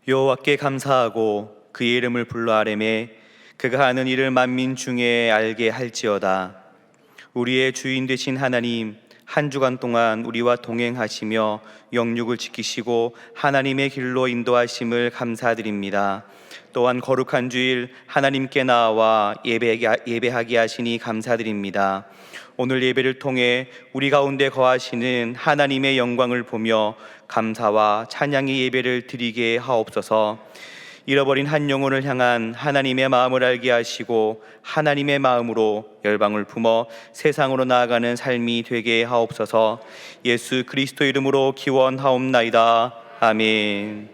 여호와께 감사하고 그의 이름을 불러 아뢰매 그가 하는 일을 만민 중에 알게 할지어다. 우리의 주인 되신 하나님, 한 주간 동안 우리와 동행하시며 영육을 지키시고 하나님의 길로 인도하심을 감사드립니다. 또한 거룩한 주일 하나님께 나와 예배하게 하시니 감사드립니다. 오늘 예배를 통해 우리 가운데 거하시는 하나님의 영광을 보며 감사와 찬양의 예배를 드리게 하옵소서. 잃어버린 한 영혼을 향한 하나님의 마음을 알게 하시고 하나님의 마음으로 열방을 품어 세상으로 나아가는 삶이 되게 하옵소서. 예수 그리스도 이름으로 기원하옵나이다. 아멘.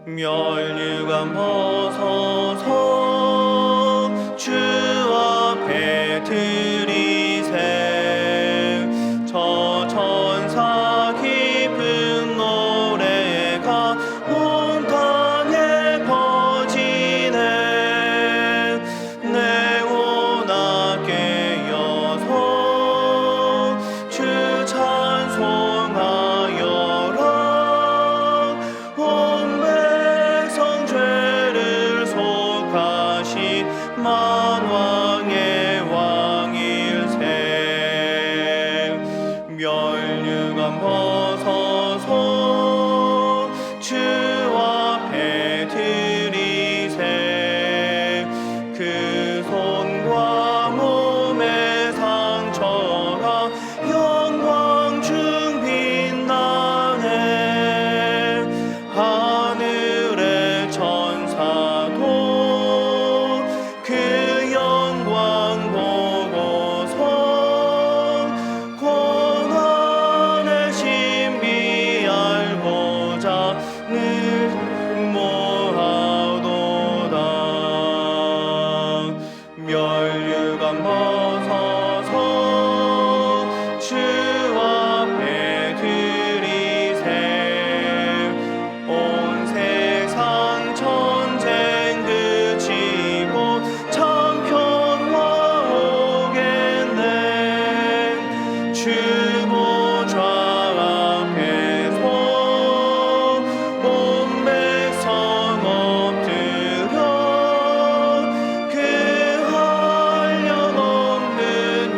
멸류관 벗어서 주 앞에 드리세. 저 천사 깊은 노래가 온 땅에 퍼지네. 내온 앞에 여서 주 찬송하여라. 만왕의 왕일세. 멸류관 벗어서 주 앞에 드리세. 그 손과 몸의 상처가 영광 중 빛나네. 하늘의 천사도 그 영광 보고서 고난의 신비 알고자 늘 모하도다. 멸류관 벗어서 주 앞에 드리세. 온 세상 전쟁 그치고 참 평화 오겠네. 주 보좌 앞에서 온 백성 엎드려 그 한량없는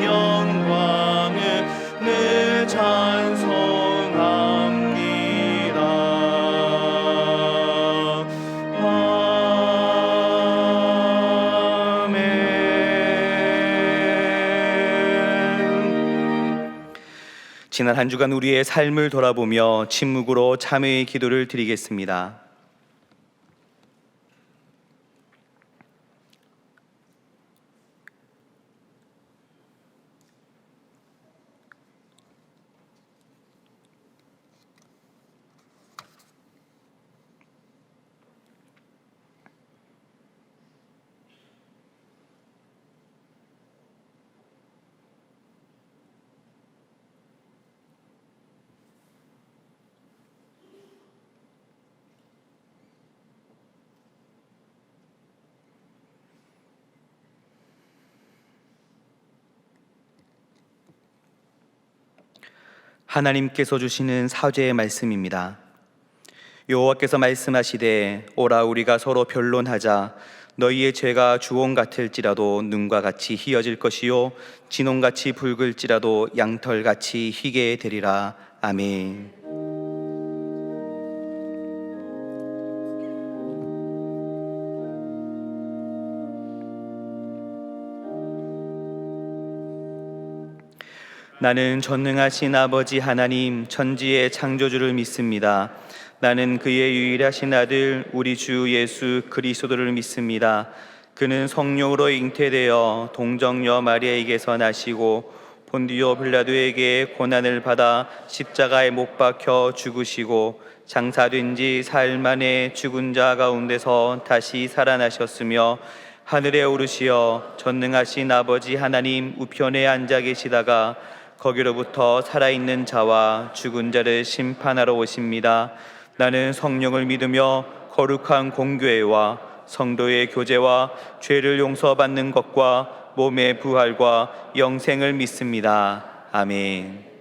영광을 늘 찬송합니다. 지난 한 주간 우리의 삶을 돌아보며 침묵으로 참회의 기도를 드리겠습니다. 하나님께서 주시는 사죄의 말씀입니다. 여호와께서 말씀하시되 오라 우리가 서로 변론하자. 너희의 죄가 주홍 같을지라도 눈과 같이 희어질 것이요 진홍같이 붉을지라도 양털같이 희게 되리라. 아멘. 나는 전능하신 아버지 하나님 천지의 창조주를 믿습니다. 나는 그의 유일하신 아들 우리 주 예수 그리스도를 믿습니다. 그는 성령으로 잉태되어 동정녀 마리아에게서 나시고 본디오 빌라도에게 고난을 받아 십자가에 못 박혀 죽으시고 장사된 지 사흘 만에 죽은 자 가운데서 다시 살아나셨으며 하늘에 오르시어 전능하신 아버지 하나님 우편에 앉아 계시다가 거기로부터 살아있는 자와 죽은 자를 심판하러 오십니다. 나는 성령을 믿으며 거룩한 공교회와 성도의 교제와 죄를 용서받는 것과 몸의 부활과 영생을 믿습니다. 아멘.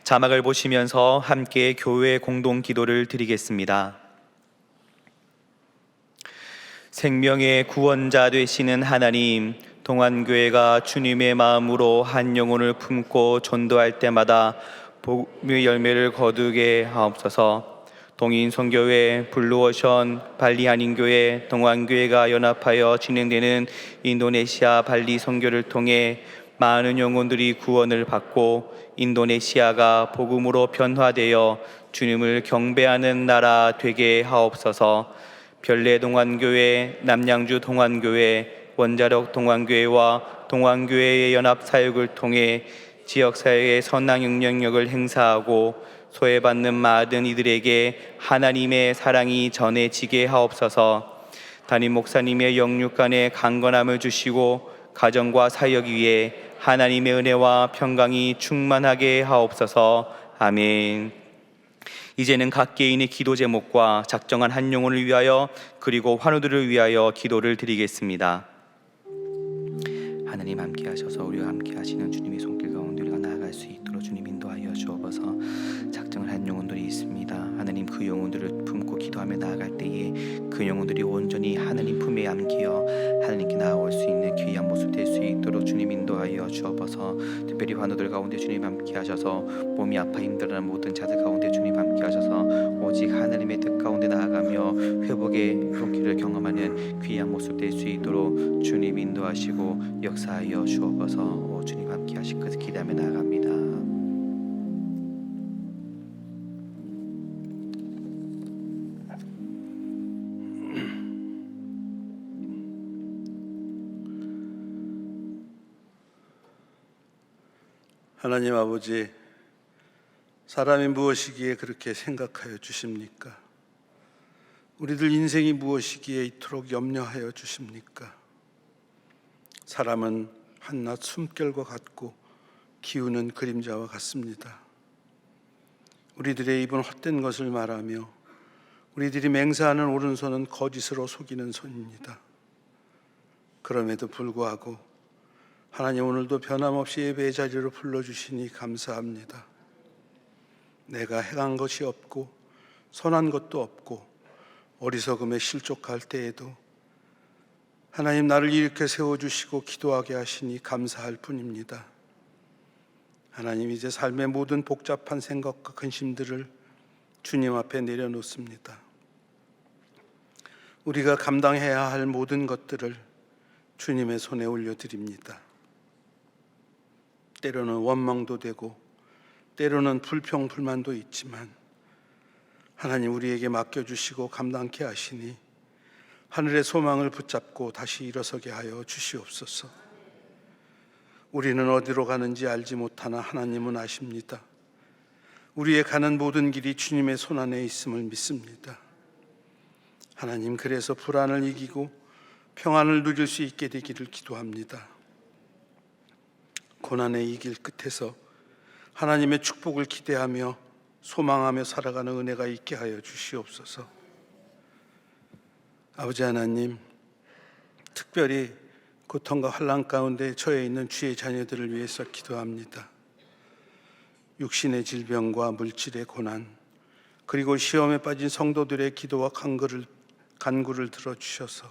자막을 보시면서 함께 교회 공동 기도를 드리겠습니다. 생명의 구원자 되시는 하나님, 동안교회가 주님의 마음으로 한 영혼을 품고 전도할 때마다 복음의 열매를 거두게 하옵소서. 동인선교회, 블루오션, 발리 한인교회, 동안교회가 연합하여 진행되는 인도네시아 발리 선교를 통해 많은 영혼들이 구원을 받고 인도네시아가 복음으로 변화되어 주님을 경배하는 나라 되게 하옵소서. 별내 동안교회, 남양주 동안교회, 원자력 동안교회와 동안교회의 연합 사역을 통해 지역사회의 선한 영향력을 행사하고 소외받는 많은 이들에게 하나님의 사랑이 전해지게 하옵소서. 담임 목사님의 영육간에 강건함을 주시고 가정과 사역 위에 하나님의 은혜와 평강이 충만하게 하옵소서. 아멘. 이제는 각 개인의 기도 제목과 작정한 한 영혼을 위하여 그리고 환우들을 위하여 기도를 드리겠습니다. 하나님 함께 하셔서 우리와 함께 하시는 주님의 손길 가운데 우리가 나아갈 수 있도록 주님 인도하여 주옵소서. 작정을 한 영혼들이 있습니다. 하나님 그 영혼들을 품고 기도하며 나아갈 때에 그 영혼들이 온전히 하나님 품에 안기어 하나님께 나아올 수 있는 귀한 모습 될 수 있도록 주님 인도하여 주옵소서. 특별히 환우들 가운데 주님 함께 하셔서 몸이 아파 힘들어하는 모든 자들 가운데 주님 함께 하셔서 오직 하나님의 뜻 가운데 나아가며 회복의 손길을 경험하는 귀한 모습 될 수 있도록 주님 인도하시고 역사하여 주옵소서. 오 주님 함께 하실 것을 기대하며 나아갑니다. 하나님 아버지, 사람이 무엇이기에 그렇게 생각하여 주십니까? 우리들 인생이 무엇이기에 이토록 염려하여 주십니까? 사람은 한낱 숨결과 같고 기우는 그림자와 같습니다. 우리들의 입은 헛된 것을 말하며 우리들이 맹세하는 오른손은 거짓으로 속이는 손입니다. 그럼에도 불구하고 하나님 오늘도 변함없이 예배의 자리로 불러주시니 감사합니다. 내가 행한 것이 없고 선한 것도 없고 어리석음에 실족할 때에도 하나님 나를 일으켜 세워주시고 기도하게 하시니 감사할 뿐입니다. 하나님 이제 삶의 모든 복잡한 생각과 근심들을 주님 앞에 내려놓습니다. 우리가 감당해야 할 모든 것들을 주님의 손에 올려드립니다. 때로는 원망도 되고 때로는 불평불만도 있지만 하나님 우리에게 맡겨주시고 감당케 하시니 하늘의 소망을 붙잡고 다시 일어서게 하여 주시옵소서. 우리는 어디로 가는지 알지 못하나 하나님은 아십니다. 우리의 가는 모든 길이 주님의 손안에 있음을 믿습니다. 하나님 그래서 불안을 이기고 평안을 누릴 수 있게 되기를 기도합니다. 고난의 이 길 끝에서 하나님의 축복을 기대하며 소망하며 살아가는 은혜가 있게 하여 주시옵소서. 아버지 하나님, 특별히 고통과 환난 가운데 처해 있는 주의 자녀들을 위해서 기도합니다. 육신의 질병과 물질의 고난, 그리고 시험에 빠진 성도들의 기도와 간구를 들어주셔서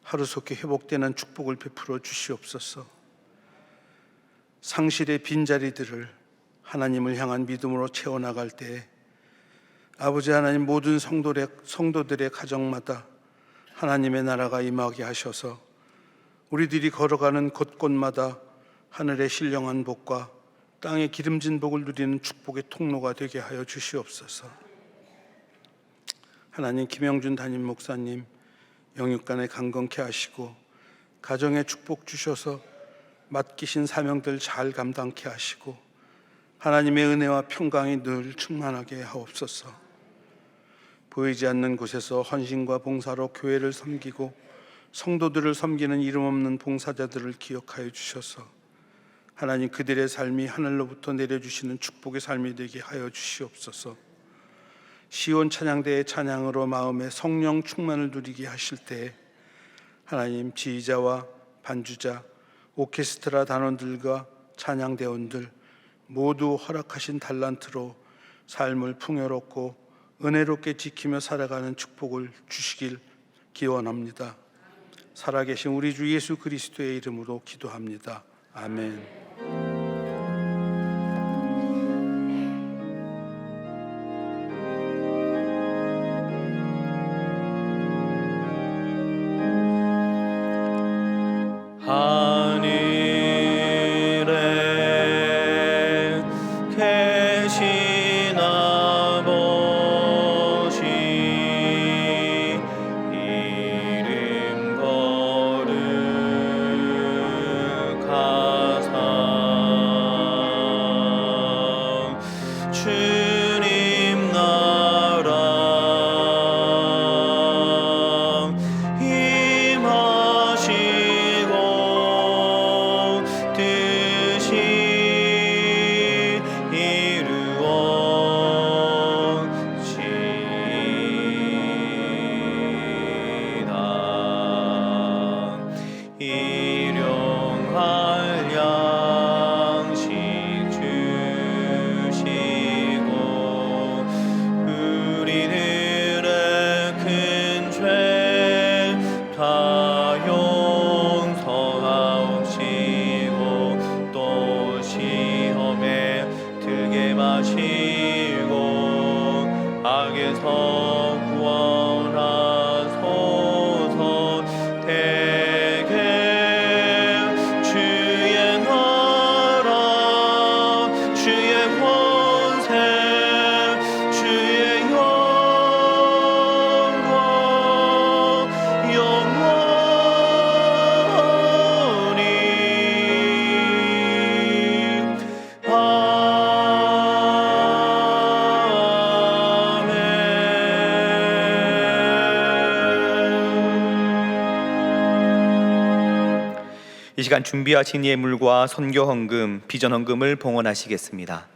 하루속히 회복되는 축복을 베풀어 주시옵소서. 상실의 빈자리들을 하나님을 향한 믿음으로 채워나갈 때 아버지 하나님 모든 성도들의 가정마다 하나님의 나라가 임하게 하셔서 우리들이 걸어가는 곳곳마다 하늘의 신령한 복과 땅의 기름진 복을 누리는 축복의 통로가 되게 하여 주시옵소서. 하나님 김영준 담임 목사님 영육간에 강건케 하시고 가정에 축복 주셔서 맡기신 사명들 잘 감당케 하시고 하나님의 은혜와 평강이 늘 충만하게 하옵소서. 보이지 않는 곳에서 헌신과 봉사로 교회를 섬기고 성도들을 섬기는 이름 없는 봉사자들을 기억하여 주셔서 하나님 그들의 삶이 하늘로부터 내려주시는 축복의 삶이 되게 하여 주시옵소서. 시온 찬양대의 찬양으로 마음에 성령 충만을 누리게 하실 때 하나님 지휘자와 반주자, 오케스트라 단원들과 찬양대원들 모두 허락하신 달란트로 삶을 풍요롭고 은혜롭게 지키며 살아가는 축복을 주시길 기원합니다. 살아계신 우리 주 예수 그리스도의 이름으로 기도합니다. 아멘. 이름 거룩하사 악에서 구원하소서. 대개 주의 나라 주의 권세 주의 영광 영원히 이 시간 준비하신 예물과 선교 헌금, 비전 헌금을 봉헌하시겠습니다.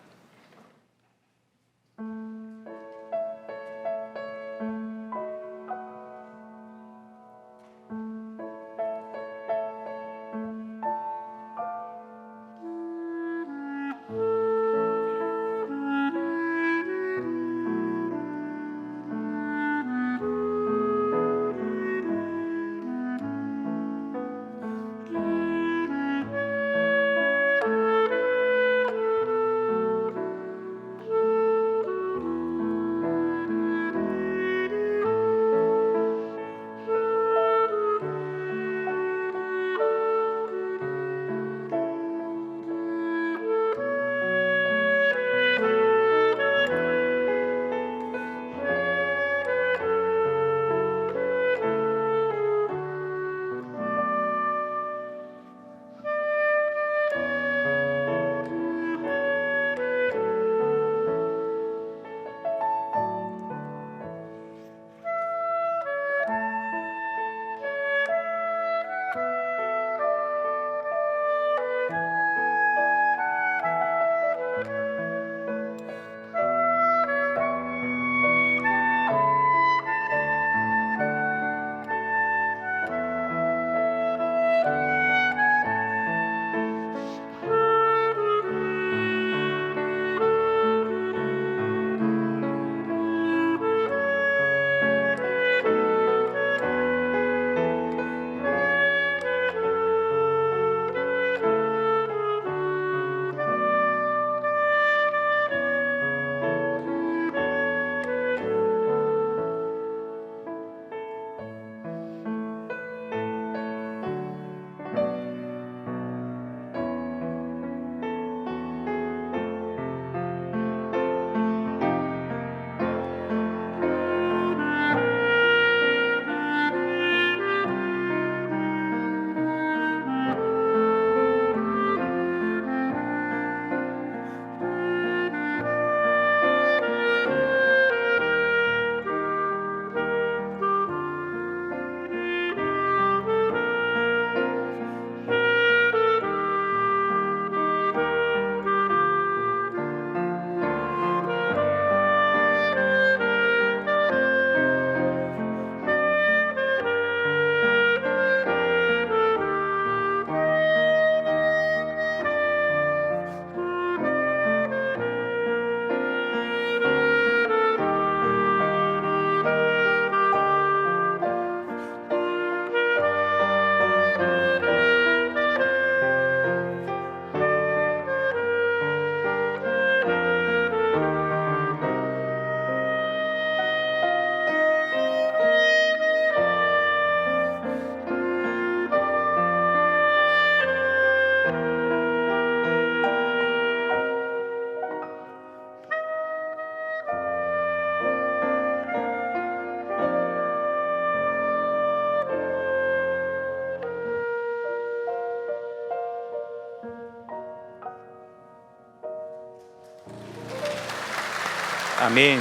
아멘.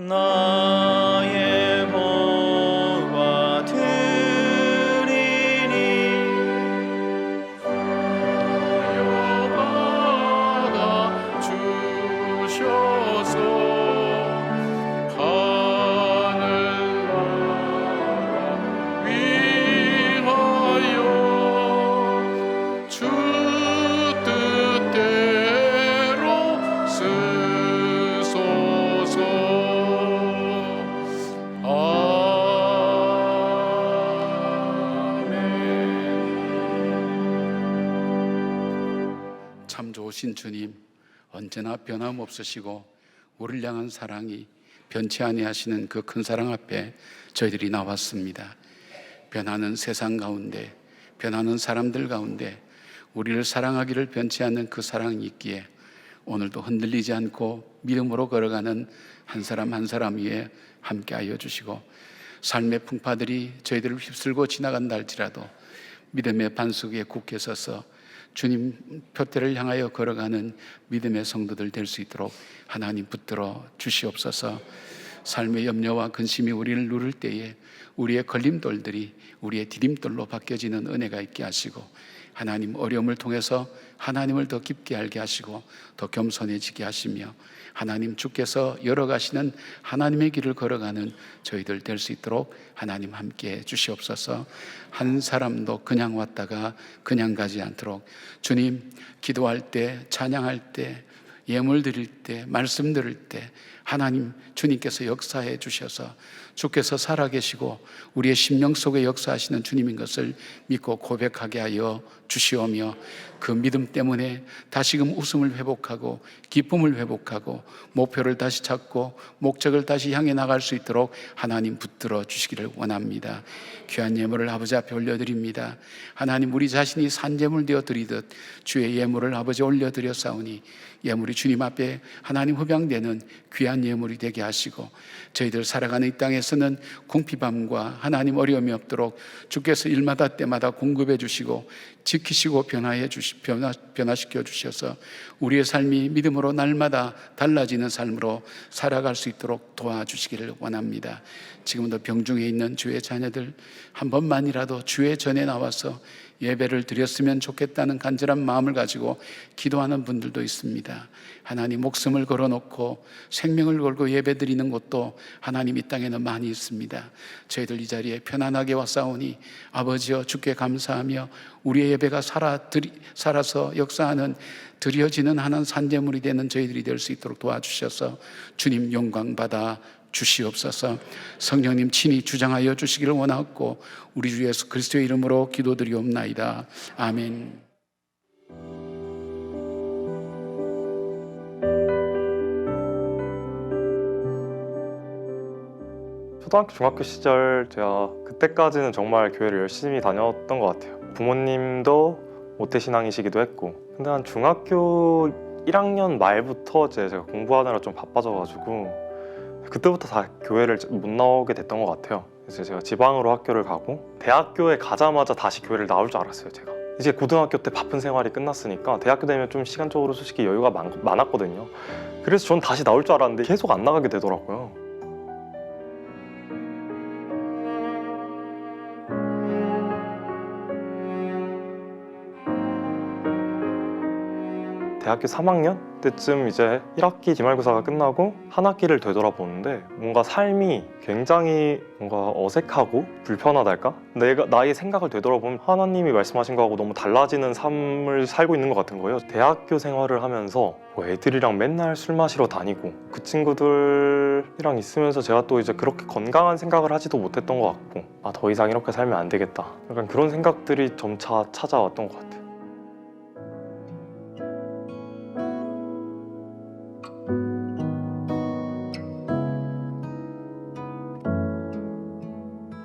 나의 몸과 드리니 받아 주셔서 하늘나라 좋으신 주님, 언제나 변함없으시고 우리를 향한 사랑이 변치 아니하시는 그 큰 사랑 앞에 저희들이 나왔습니다. 변하는 세상 가운데, 변하는 사람들 가운데 우리를 사랑하기를 변치 않는 그 사랑이 있기에 오늘도 흔들리지 않고 믿음으로 걸어가는 한 사람 한 사람 위에 함께하여 주시고, 삶의 풍파들이 저희들을 휩쓸고 지나간다 할지라도 믿음의 반석 위에 굳게 서서 주님 표대를 향하여 걸어가는 믿음의 성도들 될 수 있도록 하나님 붙들어 주시옵소서. 삶의 염려와 근심이 우리를 누를 때에 우리의 걸림돌들이 우리의 디딤돌로 바뀌어지는 은혜가 있게 하시고, 하나님 어려움을 통해서 하나님을 더 깊게 알게 하시고 더 겸손해지게 하시며, 하나님 주께서 열어가시는 하나님의 길을 걸어가는 저희들 될 수 있도록 하나님 함께 주시옵소서. 한 사람도 그냥 왔다가 그냥 가지 않도록 주님, 기도할 때, 찬양할 때, 예물 드릴 때, 말씀 들을 때 하나님 주님께서 역사해 주셔서 주께서 살아계시고 우리의 심령 속에 역사하시는 주님인 것을 믿고 고백하게 하여 주시오며, 그 믿음 때문에 다시금 웃음을 회복하고 기쁨을 회복하고 목표를 다시 찾고 목적을 다시 향해 나갈 수 있도록 하나님 붙들어 주시기를 원합니다. 귀한 예물을 아버지 앞에 올려드립니다. 하나님, 우리 자신이 산제물 되어 드리듯 주의 예물을 아버지 올려드렸사오니 예물이 주님 앞에 하나님 흡양되는 귀한 예물이 되게 하시고, 저희들 살아가는 이 땅에서는 궁핍함과 하나님 어려움이 없도록 주께서 일마다 때마다 공급해 주시고 지키시고 변화시켜 주셔서 우리의 삶이 믿음으로 날마다 달라지는 삶으로 살아갈 수 있도록 도와주시기를 원합니다. 지금도 병중에 있는 주의 자녀들 한 번만이라도 주의 전에 나와서 예배를 드렸으면 좋겠다는 간절한 마음을 가지고 기도하는 분들도 있습니다. 하나님, 목숨을 걸어놓고 생명을 걸고 예배 드리는 곳도 하나님 이 땅에는 많이 있습니다. 저희들 이 자리에 편안하게 왔사오니 아버지여 주께 감사하며 우리의 예배가 살아서 역사하는 드려지는 하나님 산제물이 되는 저희들이 될 수 있도록 도와주셔서 주님 영광 받아 주시옵소서. 성령님 친히 주장하여 주시기를 원하고 우리 주 예수 그리스도의 이름으로 기도드리옵나이다. 아멘. 초등학교, 중학교 시절 제가 그때까지는 정말 교회를 열심히 다녔던 것 같아요. 부모님도 모태신앙이시기도 했고, 근데 한 중학교 1학년 말부터 제가 공부하느라 좀 바빠져가지고 그때부터 다 교회를 못 나오게 됐던 것 같아요. 그래서 제가 지방으로 학교를 가고 대학교에 가자마자 다시 교회를 나올 줄 알았어요. 제가 이제 고등학교 때 바쁜 생활이 끝났으니까 대학교 되면 좀 시간적으로 솔직히 여유가 많았거든요. 그래서 전 다시 나올 줄 알았는데 계속 안 나가게 되더라고요. 대학교 3학년 때쯤 이제 1학기 기말고사가 끝나고 한 학기를 되돌아보는데 뭔가 삶이 굉장히 뭔가 어색하고 불편하달까? 나의 생각을 되돌아보면 하나님이 말씀하신 거하고 너무 달라지는 삶을 살고 있는 것 같은 거예요. 대학교 생활을 하면서 뭐 애들이랑 맨날 술 마시러 다니고 그 친구들이랑 있으면서 제가 또 이제 그렇게 건강한 생각을 하지도 못했던 것 같고, 아, 더 이상 이렇게 살면 안 되겠다, 약간 그런 생각들이 점차 찾아왔던 것 같아요.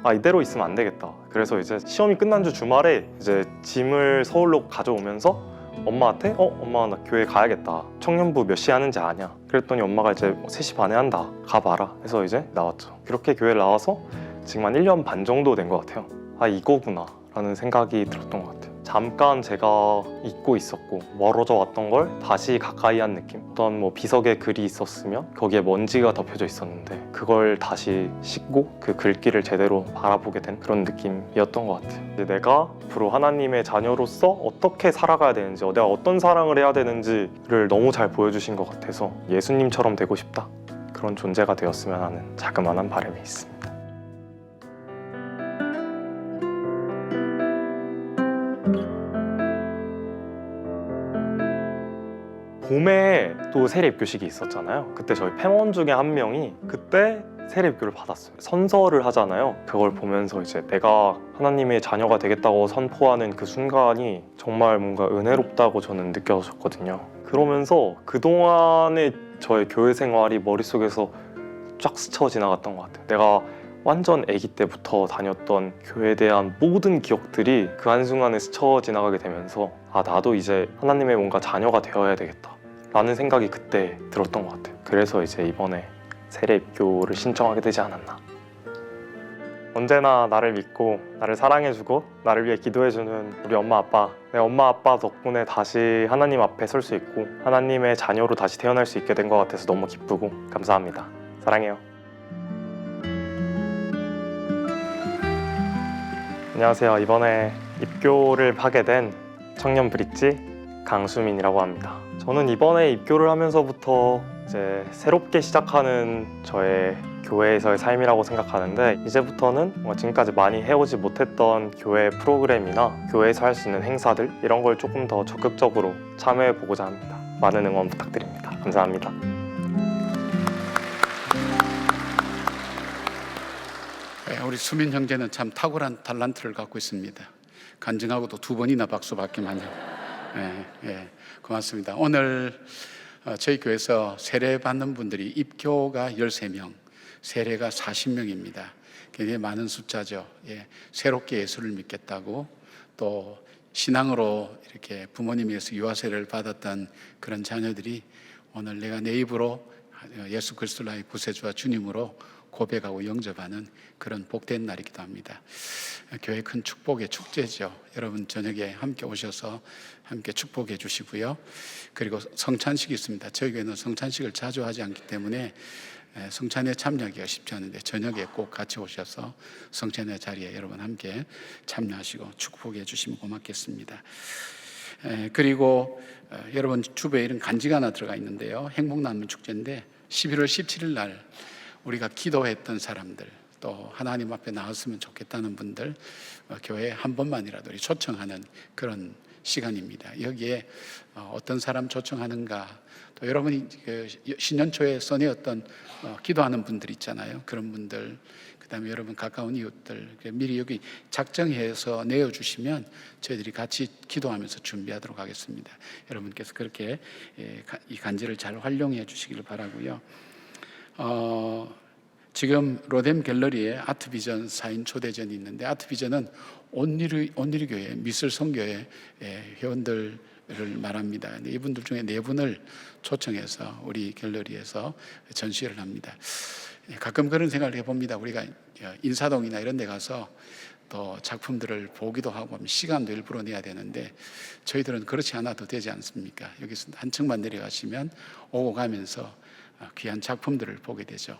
아, 이대로 있으면 안 되겠다. 그래서 이제 시험이 끝난 주 주말에 이제 짐을 서울로 가져오면서 엄마한테 엄마 나 교회 가야겠다. 청년부 몇 시에 하는지 아냐? 그랬더니 엄마가 이제 3시 반에 한다. 가봐라. 해서 이제 나왔죠. 그렇게 교회를 나와서 지금 한 1년 반 정도 된 것 같아요. 아, 이거구나 라는 생각이 들었던 것 같아요. 잠깐 제가 잊고 있었고 멀어져 왔던 걸 다시 가까이 한 느낌? 어떤 뭐 비석에 글이 있었으면 거기에 먼지가 덮여져 있었는데 그걸 다시 씻고 그 글귀를 제대로 바라보게 된 그런 느낌이었던 것 같아요. 이제 내가 앞으로 하나님의 자녀로서 어떻게 살아가야 되는지, 내가 어떤 사랑을 해야 되는지를 너무 잘 보여주신 것 같아서 예수님처럼 되고 싶다, 그런 존재가 되었으면 하는 자그마한 바람이 있습니다. 봄에 또 세례 입교식이 있었잖아요. 그때 저희 패먼 중에 한 명이 그때 세례교를 받았어요. 선서를 하잖아요. 그걸 보면서 이제 내가 하나님의 자녀가 되겠다고 선포하는 그 순간이 정말 뭔가 은혜롭다고 저는 느껴졌거든요. 그러면서 그동안의 저의 교회 생활이 머릿속에서 쫙 스쳐 지나갔던 것 같아요. 내가 완전 아기 때부터 다녔던 교회에 대한 모든 기억들이 그 한순간에 스쳐 지나가게 되면서 아, 나도 이제 하나님의 뭔가 자녀가 되어야 되겠다 라는 생각이 그때 들었던 것 같아요. 그래서 이제 이번에 세례 입교를 신청하게 되지 않았나. 언제나 나를 믿고 나를 사랑해주고 나를 위해 기도해주는 우리 엄마 아빠, 내 엄마 아빠 덕분에 다시 하나님 앞에 설 수 있고 하나님의 자녀로 다시 태어날 수 있게 된 것 같아서 너무 기쁘고 감사합니다. 사랑해요. 안녕하세요. 이번에 입교를 하게 된 청년 브릿지 강수민이라고 합니다. 저는 이번에 입교를 하면서부터 이제 새롭게 시작하는 저의 교회에서의 삶이라고 생각하는데, 이제부터는 뭔가 지금까지 많이 해오지 못했던 교회 프로그램이나 교회에서 할 수 있는 행사들, 이런 걸 조금 더 적극적으로 참여해 보고자 합니다. 많은 응원 부탁드립니다. 감사합니다. 우리 수민 형제는 참 탁월한 탤런트를 갖고 있습니다. 간증하고도 2번이나 박수 받기만요. 고맙습니다. 오늘 저희 교회에서 세례 받는 분들이 입교가 13명, 세례가 40명입니다. 굉장히 많은 숫자죠. 새롭게 예수를 믿겠다고 또 신앙으로 이렇게 부모님에서 유아 세례를 받았던 그런 자녀들이 오늘 내가 내 입으로 예수 그리스도를 나의 구세주와 주님으로 고백하고 영접하는 그런 복된 날이기도 합니다. 교회 큰 축복의 축제죠. 여러분 저녁에 함께 오셔서 함께 축복해 주시고요. 그리고 성찬식이 있습니다. 저희 교회는 성찬식을 자주 하지 않기 때문에 성찬에 참여하기가 쉽지 않은데 저녁에 꼭 같이 오셔서 성찬의 자리에 여러분 함께 참여하시고 축복해 주시면 고맙겠습니다. 그리고 여러분 주변에 이런 간지가 하나 들어가 있는데요. 행복나눔 축제인데 11월 17일 날 우리가 기도했던 사람들, 또 하나님 앞에 나왔으면 좋겠다는 분들 교회에 한 번만이라도 우리 초청하는 그런 시간입니다. 여기에 어떤 사람 초청하는가, 또 여러분이 신년 초에 써내었던 기도하는 분들 있잖아요. 그런 분들, 그 다음에 여러분 가까운 이웃들 미리 여기 작정해서 내어주시면 저희들이 같이 기도하면서 준비하도록 하겠습니다. 여러분께서 그렇게 이 간지를 잘 활용해 주시길 바라고요. 지금 로뎀 갤러리에 아트비전 4인 초대전이 있는데, 아트비전은 온누리 교회, 미술 선교회 회원들을 말합니다. 근데 이분들 중에 4분을 초청해서 우리 갤러리에서 전시회를 합니다. 가끔 그런 생각을 해봅니다. 우리가 인사동이나 이런 데 가서 또 작품들을 보기도 하고 시간도 일부러 내야 되는데 저희들은 그렇지 않아도 되지 않습니까? 여기서 한 층만 내려가시면 오고 가면서 귀한 작품들을 보게 되죠.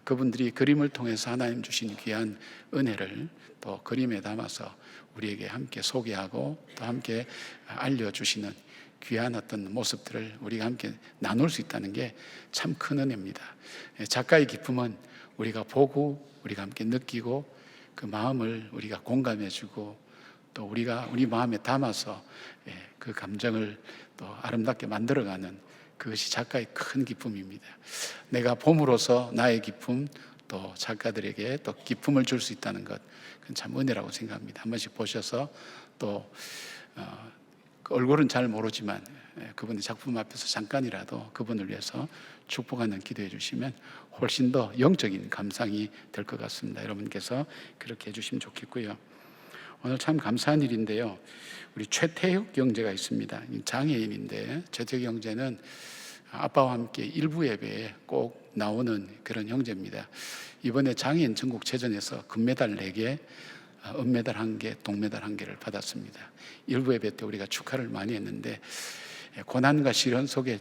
그분들이 그림을 통해서 하나님 주신 귀한 은혜를 또 그림에 담아서 우리에게 함께 소개하고 또 함께 알려주시는 귀한 어떤 모습들을 우리가 함께 나눌 수 있다는 게 참 큰 은혜입니다. 작가의 기쁨은 우리가 보고 우리가 함께 느끼고 그 마음을 우리가 공감해주고 또 우리가 우리 마음에 담아서 그 감정을 또 아름답게 만들어가는 그것이 작가의 큰 기쁨입니다. 내가 봄으로서 나의 기쁨, 또 작가들에게 또 기쁨을 줄 수 있다는 것, 그건 참 은혜라고 생각합니다. 한 번씩 보셔서 또 그 얼굴은 잘 모르지만 그분의 작품 앞에서 잠깐이라도 그분을 위해서 축복하는 기도해 주시면 훨씬 더 영적인 감상이 될 것 같습니다. 여러분께서 그렇게 해주시면 좋겠고요. 오늘 참 감사한 일인데요. 우리 최태혁 형제가 있습니다. 장애인인데 최태혁 형제는 아빠와 함께 일부 예배에 꼭 나오는 그런 형제입니다. 이번에 장애인 전국체전에서 금메달 4개, 은메달 1개, 동메달 1개를 받았습니다. 일부 예배 때 우리가 축하를 많이 했는데 고난과 시련 속에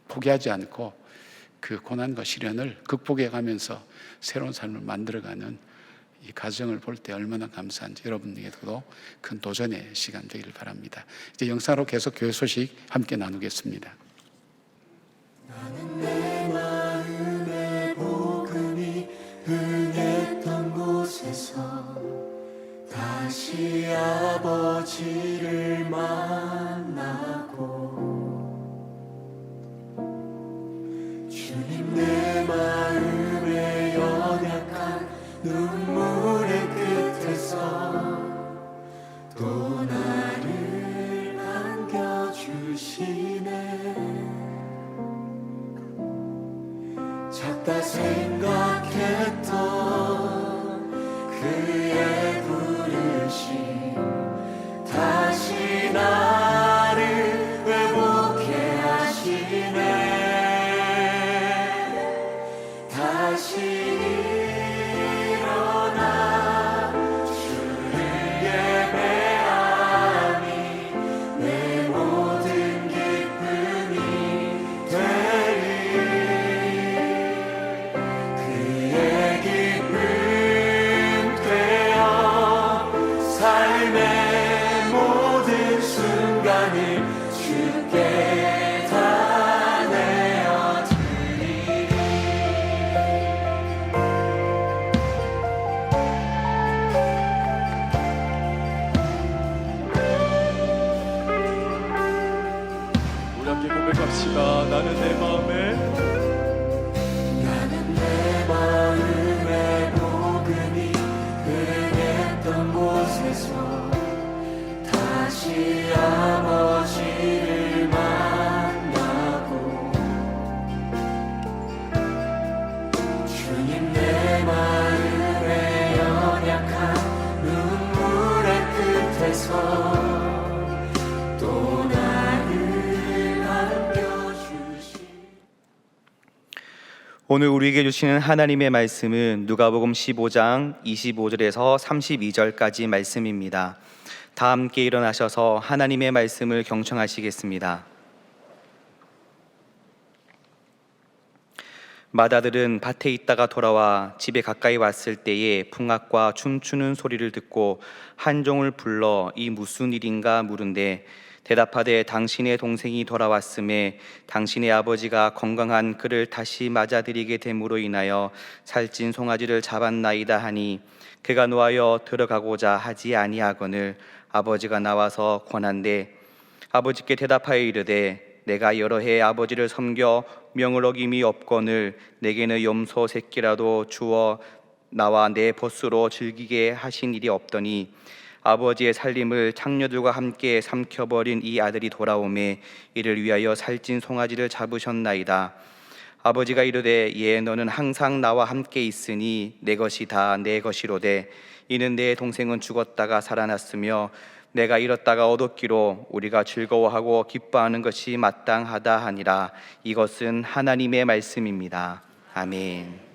포기하지 않고 그 고난과 시련을 극복해 가면서 새로운 삶을 만들어가는 이 가정을 볼 때 얼마나 감사한지 여러분에게도 큰 도전의 시간 되기를 바랍니다. 이제 영상으로 계속 교회 소식 함께 나누겠습니다. 나는 내 마음의 복음이 흥했던 곳에서 다시 아버지를 만나고 주님 내 마음의 합시다. 나는 내 마음에 복음이 흥했던 곳에서 다시 아버지를 만나고 주님 내 마음에 연약한 눈물의 끝에서 또 나를 안겨주시. 오늘 우리에게 주시는 하나님의 말씀은 누가복음 15장 25절에서 32절까지 말씀입니다. 다 함께 일어나셔서 하나님의 말씀을 경청하시겠습니다. 마다들은 밭에 있다가 돌아와 집에 가까이 왔을 때에 풍악과 춤추는 소리를 듣고 한 종을 불러 이 무슨 일인가 물은데 대답하되 당신의 동생이 돌아왔음에 당신의 아버지가 건강한 그를 다시 맞아들이게 됨으로 인하여 살찐 송아지를 잡았나이다 하니 그가 노하여 들어가고자 하지 아니하거늘 아버지가 나와서 권한대 아버지께 대답하여 이르되 내가 여러 해 아버지를 섬겨 명을 어김이 없거늘 내게는 염소 새끼라도 주어 나와 내 벗으로 즐기게 하신 일이 없더니 아버지의 살림을 창녀들과 함께 삼켜버린 이 아들이 돌아오매 이를 위하여 살찐 송아지를 잡으셨나이다. 아버지가 이르되 예 너는 항상 나와 함께 있으니 내 것이 다 내 것이로되 이는 내 동생은 죽었다가 살아났으며 내가 잃었다가 얻었기로 우리가 즐거워하고 기뻐하는 것이 마땅하다 하니라. 이것은 하나님의 말씀입니다. 아멘.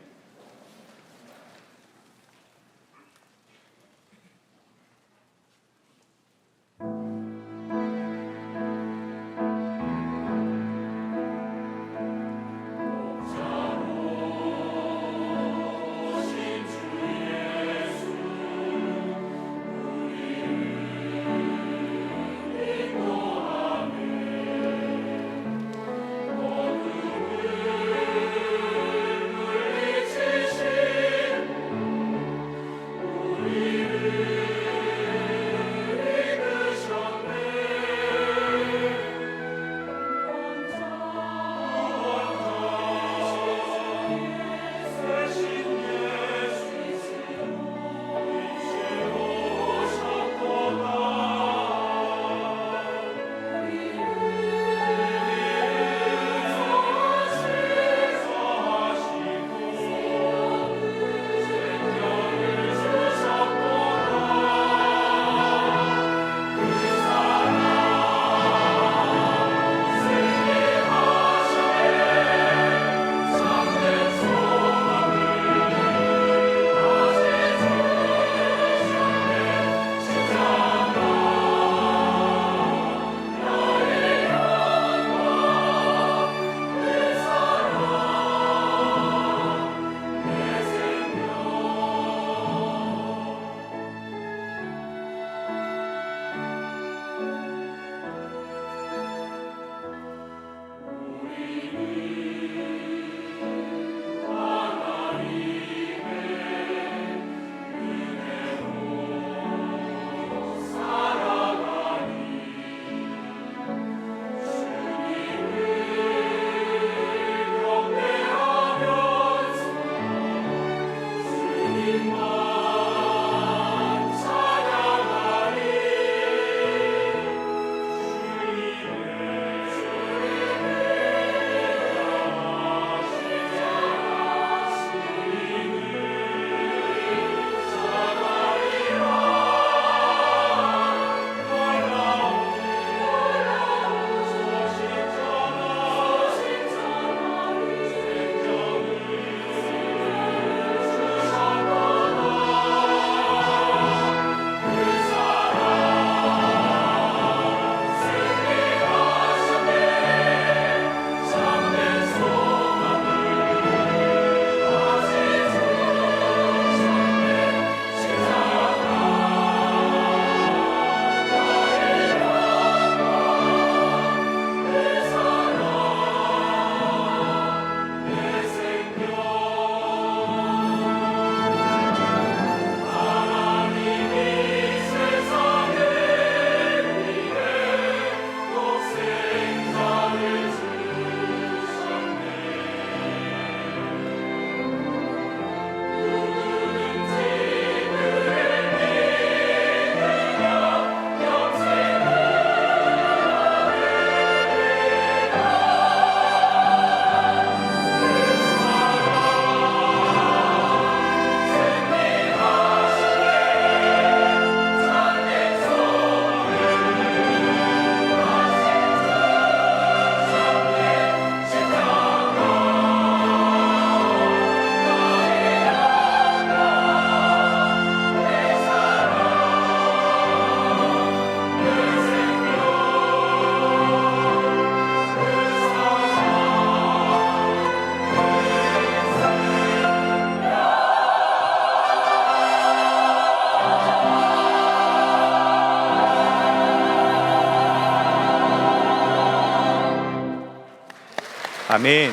아멘.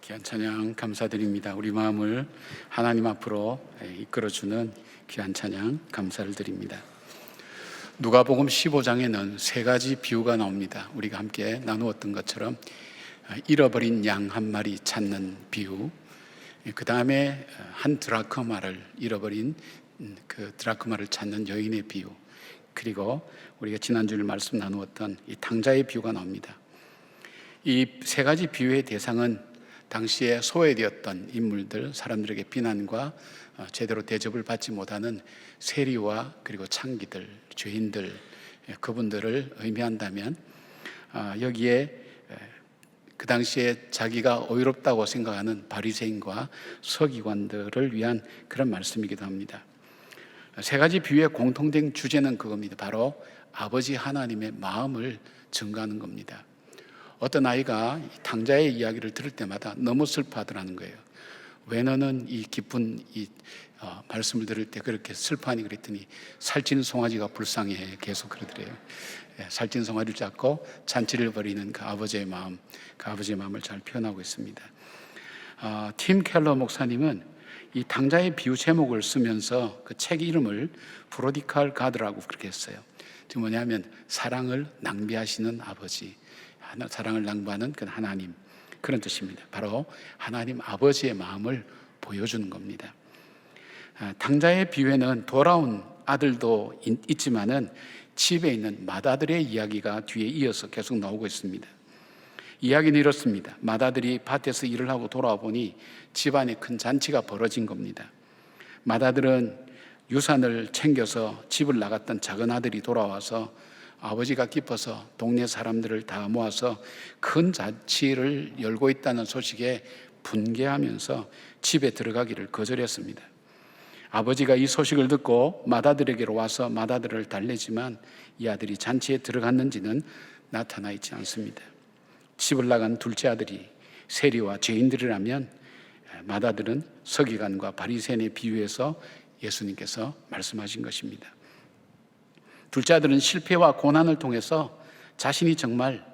귀한 찬양 감사드립니다. 우리 마음을 하나님 앞으로 이끌어주는 귀한 찬양 감사를 드립니다. 누가복음 15장에는 세 가지 비유가 나옵니다. 우리가 함께 나누었던 것처럼 잃어버린 양 한 마리 찾는 비유, 그 다음에 한 드라크마를 잃어버린 그 드라크마를 찾는 여인의 비유, 그리고 우리가 지난주에 말씀 나누었던 이 탕자의 비유가 나옵니다. 이 세 가지 비유의 대상은 당시에 소외되었던 인물들, 사람들에게 비난과 제대로 대접을 받지 못하는 세리와 그리고 창기들, 죄인들, 그분들을 의미한다면, 여기에 그 당시에 자기가 어이롭다고 생각하는 바리새인과 서기관들을 위한 그런 말씀이기도 합니다. 세 가지 비유의 공통된 주제는 그겁니다. 바로 아버지 하나님의 마음을 증거하는 겁니다. 어떤 아이가 탕자의 이야기를 들을 때마다 너무 슬퍼하더라는 거예요. 왜 너는 이 깊은 말씀을 들을 때 그렇게 슬퍼하니? 그랬더니 살찐 송아지가 불쌍해, 계속 그러더래요. 살찐 송아지를 잡고 잔치를 벌이는 그 아버지의 마음, 그 아버지의 마음을 잘 표현하고 있습니다. 팀 켈러 목사님은 이 탕자의 비유 제목을 쓰면서 그 책 이름을 프로디칼 가드라고 그렇게 했어요. 지금 뭐냐면 사랑을 낭비하시는 아버지, 사랑을 낭비하는 그 하나님, 그런 뜻입니다. 바로 하나님 아버지의 마음을 보여주는 겁니다. 탕자의 비유에는 돌아온 아들도 있지만은 집에 있는 맏아들의 이야기가 뒤에 이어서 계속 나오고 있습니다. 이야기는 이렇습니다. 맏아들이 밭에서 일을 하고 돌아와 보니 집안에 큰 잔치가 벌어진 겁니다. 맏아들은 유산을 챙겨서 집을 나갔던 작은 아들이 돌아와서 아버지가 기뻐서 동네 사람들을 다 모아서 큰 잔치를 열고 있다는 소식에 분개하면서 집에 들어가기를 거절했습니다. 아버지가 이 소식을 듣고 맏아들에게로 와서 맏아들을 달래지만 이 아들이 잔치에 들어갔는지는 나타나 있지 않습니다. 집을 나간 둘째 아들이 세리와 죄인들이라면 맏아들은 서기관과 바리새인의 비유에서 예수님께서 말씀하신 것입니다. 둘째 아들은 실패와 고난을 통해서 자신이 정말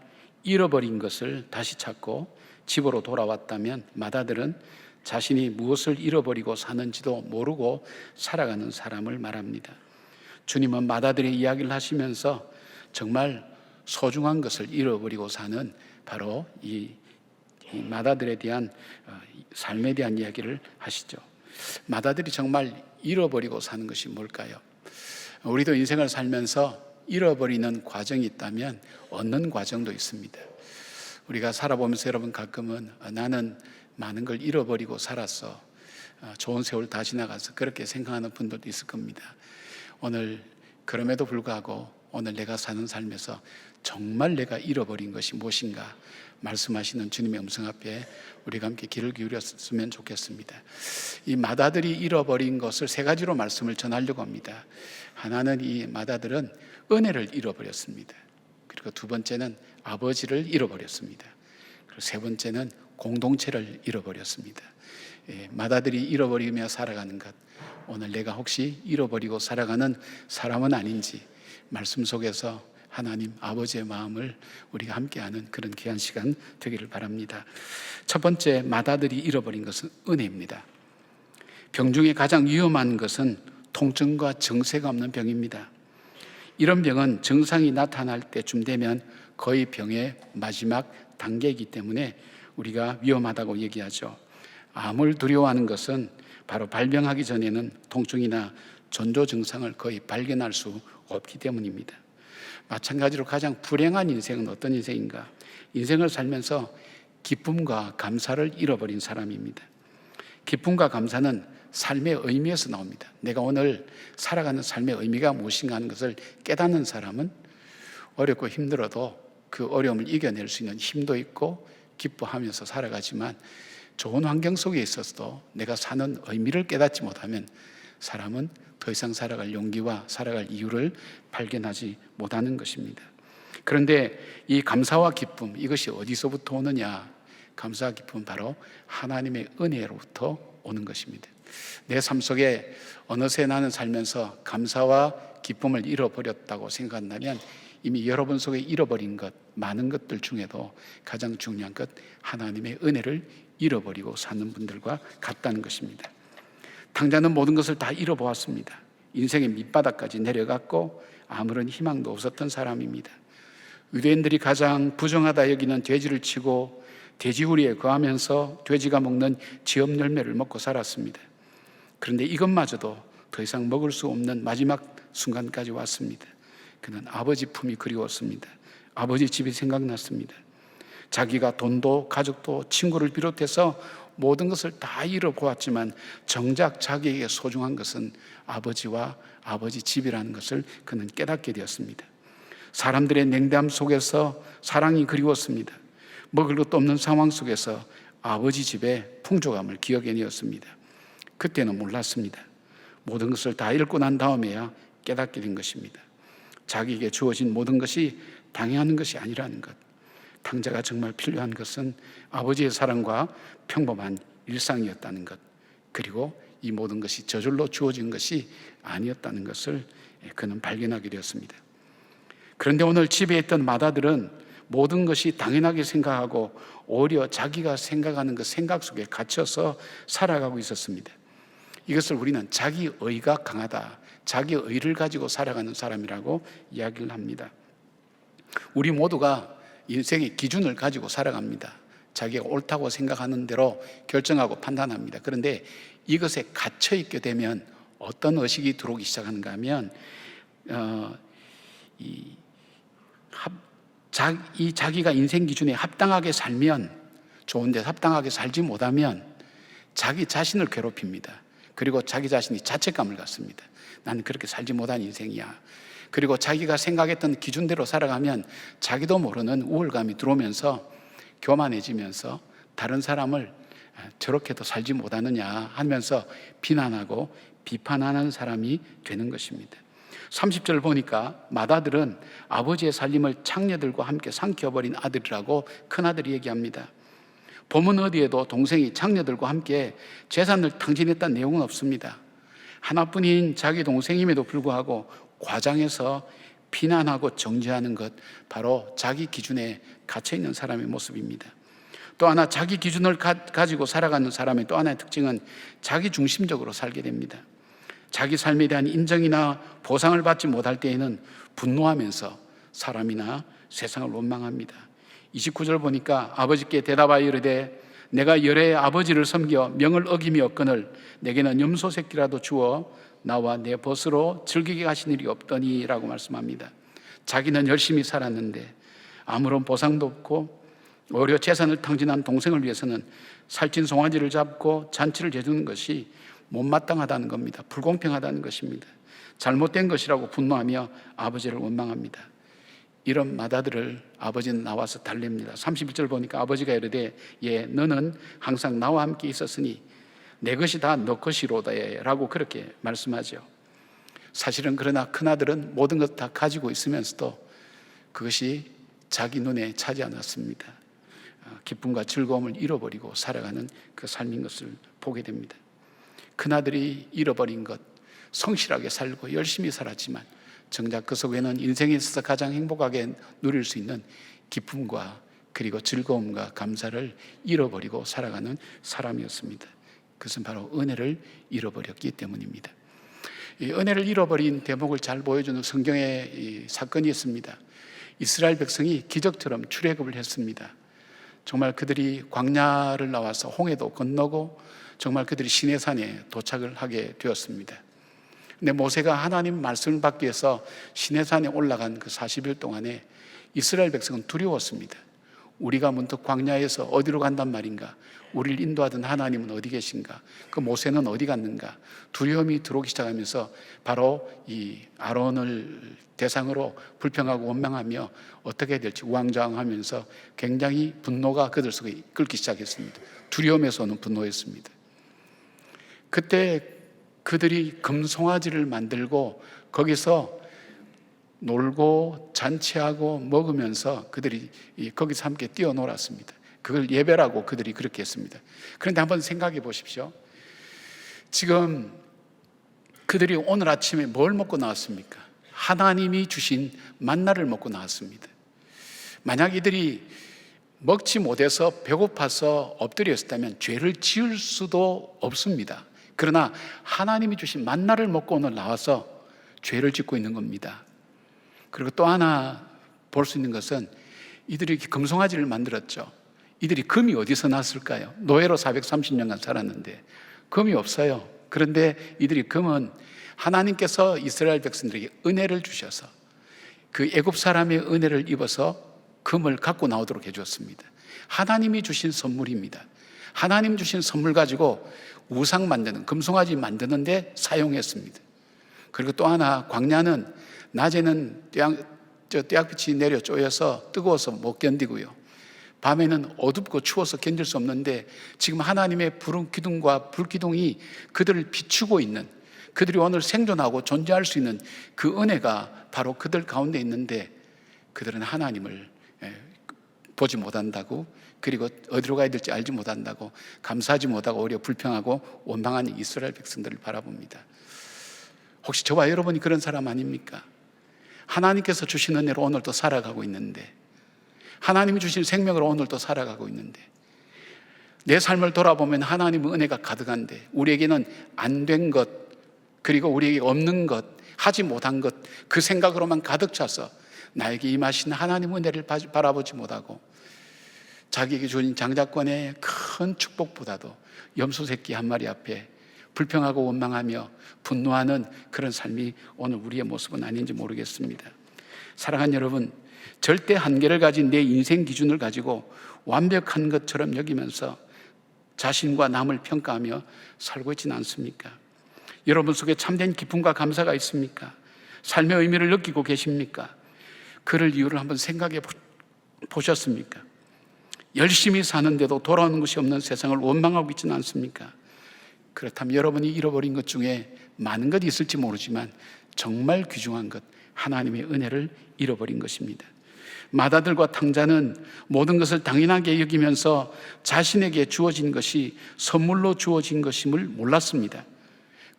잃어버린 것을 다시 찾고 집으로 돌아왔다면, 맏아들은 자신이 무엇을 잃어버리고 사는지도 모르고 살아가는 사람을 말합니다. 주님은 맏아들의 이야기를 하시면서 정말 소중한 것을 잃어버리고 사는 바로 이 맏아들에 대한 삶에 대한 이야기를 하시죠. 맏아들이 정말 잃어버리고 사는 것이 뭘까요? 우리도 인생을 살면서 잃어버리는 과정이 있다면 얻는 과정도 있습니다. 우리가 살아보면서 여러분 가끔은 나는 많은 걸 잃어버리고 살았어, 좋은 세월 다 지나가서 그렇게 생각하는 분들도 있을 겁니다. 오늘 그럼에도 불구하고 오늘 내가 사는 삶에서 정말 내가 잃어버린 것이 무엇인가 말씀하시는 주님의 음성 앞에 우리가 함께 귀를 기울였으면 좋겠습니다. 이 맏아들이 잃어버린 것을 세 가지로 말씀을 전하려고 합니다. 하나는 이 맏아들은 은혜를 잃어버렸습니다. 그리고 두 번째는 아버지를 잃어버렸습니다. 그리고 세 번째는 공동체를 잃어버렸습니다. 맏아들이 잃어버리며 살아가는 것, 오늘 내가 혹시 잃어버리고 살아가는 사람은 아닌지 말씀 속에서 하나님 아버지의 마음을 우리가 함께하는 그런 귀한 시간 되기를 바랍니다. 첫 번째, 맏아들이 잃어버린 것은 은혜입니다. 병 중에 가장 위험한 것은 통증과 정세가 없는 병입니다. 이런 병은 증상이 나타날 때쯤 되면 거의 병의 마지막 단계이기 때문에 우리가 위험하다고 얘기하죠. 암을 두려워하는 것은 바로 발병하기 전에는 통증이나 전조 증상을 거의 발견할 수 없기 때문입니다. 마찬가지로 가장 불행한 인생은 어떤 인생인가? 인생을 살면서 기쁨과 감사를 잃어버린 사람입니다. 기쁨과 감사는 삶의 의미에서 나옵니다. 내가 오늘 살아가는 삶의 의미가 무엇인가 하는 것을 깨닫는 사람은 어렵고 힘들어도 그 어려움을 이겨낼 수 있는 힘도 있고 기뻐하면서 살아가지만, 좋은 환경 속에 있어서도 내가 사는 의미를 깨닫지 못하면 사람은 더 이상 살아갈 용기와 살아갈 이유를 발견하지 못하는 것입니다. 그런데 이 감사와 기쁨, 이것이 어디서부터 오느냐? 감사와 기쁨은 바로 하나님의 은혜로부터 오는 것입니다. 내 삶 속에 어느새 나는 살면서 감사와 기쁨을 잃어버렸다고 생각한다면 이미 여러분 속에 잃어버린 것, 많은 것들 중에도 가장 중요한 것, 하나님의 은혜를 잃어버리고 사는 분들과 같다는 것입니다. 탕자는 모든 것을 다 잃어보았습니다. 인생의 밑바닥까지 내려갔고 아무런 희망도 없었던 사람입니다. 유대인들이 가장 부정하다 여기는 돼지를 치고 돼지우리에 거하면서 돼지가 먹는 지업 열매를 먹고 살았습니다. 그런데 이것마저도 더 이상 먹을 수 없는 마지막 순간까지 왔습니다. 그는 아버지 품이 그리웠습니다. 아버지 집이 생각났습니다. 자기가 돈도 가족도 친구를 비롯해서 모든 것을 다 잃어보았지만 정작 자기에게 소중한 것은 아버지와 아버지 집이라는 것을 그는 깨닫게 되었습니다. 사람들의 냉담 속에서 사랑이 그리웠습니다. 먹을 것도 없는 상황 속에서 아버지 집의 풍족함을 기억해내었습니다. 그때는 몰랐습니다. 모든 것을 다 잃고 난 다음에야 깨닫게 된 것입니다. 자기에게 주어진 모든 것이 당연한 것이 아니라는 것. 탕자가 정말 필요한 것은 아버지의 사랑과 평범한 일상이었다는 것, 그리고 이 모든 것이 저절로 주어진 것이 아니었다는 것을 그는 발견하게 되었습니다. 그런데 오늘 집에 있던 마다들은 모든 것이 당연하게 생각하고 오히려 자기가 생각하는 그 생각 속에 갇혀서 살아가고 있었습니다. 이것을 우리는 자기의가 강하다, 자기의를 가지고 살아가는 사람이라고 이야기를 합니다. 우리 모두가 인생의 기준을 가지고 살아갑니다. 자기가 옳다고 생각하는 대로 결정하고 판단합니다. 그런데 이것에 갇혀 있게 되면 어떤 의식이 들어오기 시작하는가 하면 자기가 인생 기준에 합당하게 살면 좋은데 합당하게 살지 못하면 자기 자신을 괴롭힙니다. 그리고 자기 자신이 자책감을 갖습니다. 나는 그렇게 살지 못한 인생이야. 그리고 자기가 생각했던 기준대로 살아가면 자기도 모르는 우울감이 들어오면서 교만해지면서 다른 사람을 저렇게도 살지 못하느냐 하면서 비난하고 비판하는 사람이 되는 것입니다. 30절 보니까 마다들은 아버지의 살림을 창녀들과 함께 삼켜버린 아들이라고 큰아들이 얘기합니다. 본문 어디에도 동생이 창녀들과 함께 재산을 탕진했다는 내용은 없습니다. 하나뿐인 자기 동생임에도 불구하고 과장해서 비난하고 정죄하는 것, 바로 자기 기준에 갇혀있는 사람의 모습입니다. 또 하나, 자기 기준을 가지고 살아가는 사람의 또 하나의 특징은 자기 중심적으로 살게 됩니다. 자기 삶에 대한 인정이나 보상을 받지 못할 때에는 분노하면서 사람이나 세상을 원망합니다. 29절 보니까 아버지께 대답하여 이르되 내가 열의 아버지를 섬겨 명을 어김이 없거늘 내게는 염소 새끼라도 주어 나와 내 벗으로 즐기게 하신 일이 없더니 라고 말씀합니다. 자기는 열심히 살았는데 아무런 보상도 없고 오히려 재산을 탕진한 동생을 위해서는 살찐 송아지를 잡고 잔치를 해주는 것이 못마땅하다는 겁니다. 불공평하다는 것입니다. 잘못된 것이라고 분노하며 아버지를 원망합니다. 이런 마다들을 아버지는 나와서 달랩니다. 31절 보니까 아버지가 이르되 예, 너는 항상 나와 함께 있었으니 내 것이 다 너 것이로다 라고 그렇게 말씀하죠. 사실은 그러나 큰아들은 모든 것 다 가지고 있으면서도 그것이 자기 눈에 차지 않았습니다. 기쁨과 즐거움을 잃어버리고 살아가는 그 삶인 것을 보게 됩니다. 큰아들이 잃어버린 것, 성실하게 살고 열심히 살았지만 정작 그 속에는 인생에 있어서 가장 행복하게 누릴 수 있는 기쁨과 그리고 즐거움과 감사를 잃어버리고 살아가는 사람이었습니다. 그것은 바로 은혜를 잃어버렸기 때문입니다. 이 은혜를 잃어버린 대목을 잘 보여주는 성경의 사건이 있습니다. 이스라엘 백성이 기적처럼 출애굽을 했습니다. 정말 그들이 광야를 나와서 홍해도 건너고 정말 그들이 시내산에 도착을 하게 되었습니다. 근데 모세가 하나님 말씀을 받기 위해서 시내산에 올라간 그 40일 동안에 이스라엘 백성은 두려웠습니다. 우리가 문득 광야에서 어디로 간단 말인가? 우리를 인도하던 하나님은 어디 계신가? 그 모세는 어디 갔는가? 두려움이 들어오기 시작하면서 바로 이 아론을 대상으로 불평하고 원망하며 어떻게 될지 우왕좌왕하면서 굉장히 분노가 그들 속에 끓기 시작했습니다. 두려움에서 오는 분노였습니다. 그때 그들이 금송아지를 만들고 거기서 놀고 잔치하고 먹으면서 그들이 거기서 함께 뛰어놀았습니다. 그걸 예배라고 그들이 그렇게 했습니다. 그런데 한번 생각해 보십시오. 지금 그들이 오늘 아침에 뭘 먹고 나왔습니까? 하나님이 주신 만나를 먹고 나왔습니다. 만약 이들이 먹지 못해서 배고파서 엎드렸다면 죄를 지을 수도 없습니다. 그러나 하나님이 주신 만나를 먹고 오늘 나와서 죄를 짓고 있는 겁니다. 그리고 또 하나 볼 수 있는 것은 이들이 금송아지를 만들었죠. 이들이 금이 어디서 났을까요? 노예로 430년간 살았는데 금이 없어요. 그런데 이들이 금은 하나님께서 이스라엘 백성들에게 은혜를 주셔서 그 애굽 사람의 은혜를 입어서 금을 갖고 나오도록 해주었습니다. 하나님이 주신 선물입니다. 하나님 주신 선물 가지고 우상 만드는, 금송아지 만드는데 사용했습니다. 그리고 또 하나, 광야는 낮에는 떼약빛이 내려 쪼여서 뜨거워서 못 견디고요, 밤에는 어둡고 추워서 견딜 수 없는데 지금 하나님의 푸른 기둥과 불기둥이 그들을 비추고 있는, 그들이 오늘 생존하고 존재할 수 있는 그 은혜가 바로 그들 가운데 있는데 그들은 하나님을 보지 못한다고, 그리고 어디로 가야 될지 알지 못한다고, 감사하지 못하고 오히려 불평하고 원망하는 이스라엘 백성들을 바라봅니다. 혹시 저와 여러분이 그런 사람 아닙니까? 하나님께서 주신 은혜로 오늘도 살아가고 있는데, 하나님이 주신 생명으로 오늘도 살아가고 있는데, 내 삶을 돌아보면 하나님의 은혜가 가득한데 우리에게는 안 된 것, 그리고 우리에게 없는 것, 하지 못한 것, 그 생각으로만 가득 차서 나에게 임하신 하나님의 은혜를 바라보지 못하고 자기에게 주신 장자권의 큰 축복보다도 염소 새끼 한 마리 앞에 불평하고 원망하며 분노하는 그런 삶이 오늘 우리의 모습은 아닌지 모르겠습니다. 사랑하는 여러분, 절대 한계를 가진 내 인생 기준을 가지고 완벽한 것처럼 여기면서 자신과 남을 평가하며 살고 있지는 않습니까? 여러분 속에 참된 기쁨과 감사가 있습니까? 삶의 의미를 느끼고 계십니까? 그럴 이유를 한번 생각해 보셨습니까? 열심히 사는데도 돌아오는 것이 없는 세상을 원망하고 있지는 않습니까? 그렇다면 여러분이 잃어버린 것 중에 많은 것이 있을지 모르지만 정말 귀중한 것, 하나님의 은혜를 잃어버린 것입니다. 마다들과 탕자는 모든 것을 당연하게 여기면서 자신에게 주어진 것이 선물로 주어진 것임을 몰랐습니다.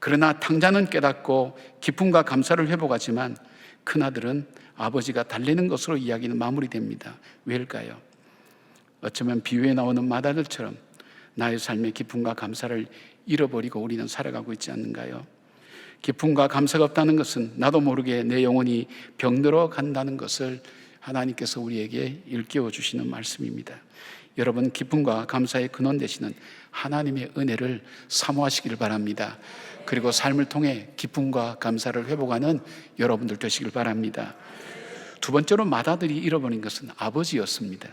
그러나 탕자는 깨닫고 기쁨과 감사를 회복하지만 큰아들은 아버지가 달래는 것으로 이야기는 마무리됩니다. 왜일까요? 어쩌면 비유에 나오는 마다들처럼 나의 삶의 기쁨과 감사를 잃어버리고 우리는 살아가고 있지 않는가요? 기쁨과 감사가 없다는 것은 나도 모르게 내 영혼이 병들어 간다는 것을 하나님께서 우리에게 일깨워 주시는 말씀입니다. 여러분, 기쁨과 감사의 근원 되시는 하나님의 은혜를 사모하시기를 바랍니다. 그리고 삶을 통해 기쁨과 감사를 회복하는 여러분들 되시길 바랍니다. 두 번째로 마다들이 잃어버린 것은 아버지였습니다.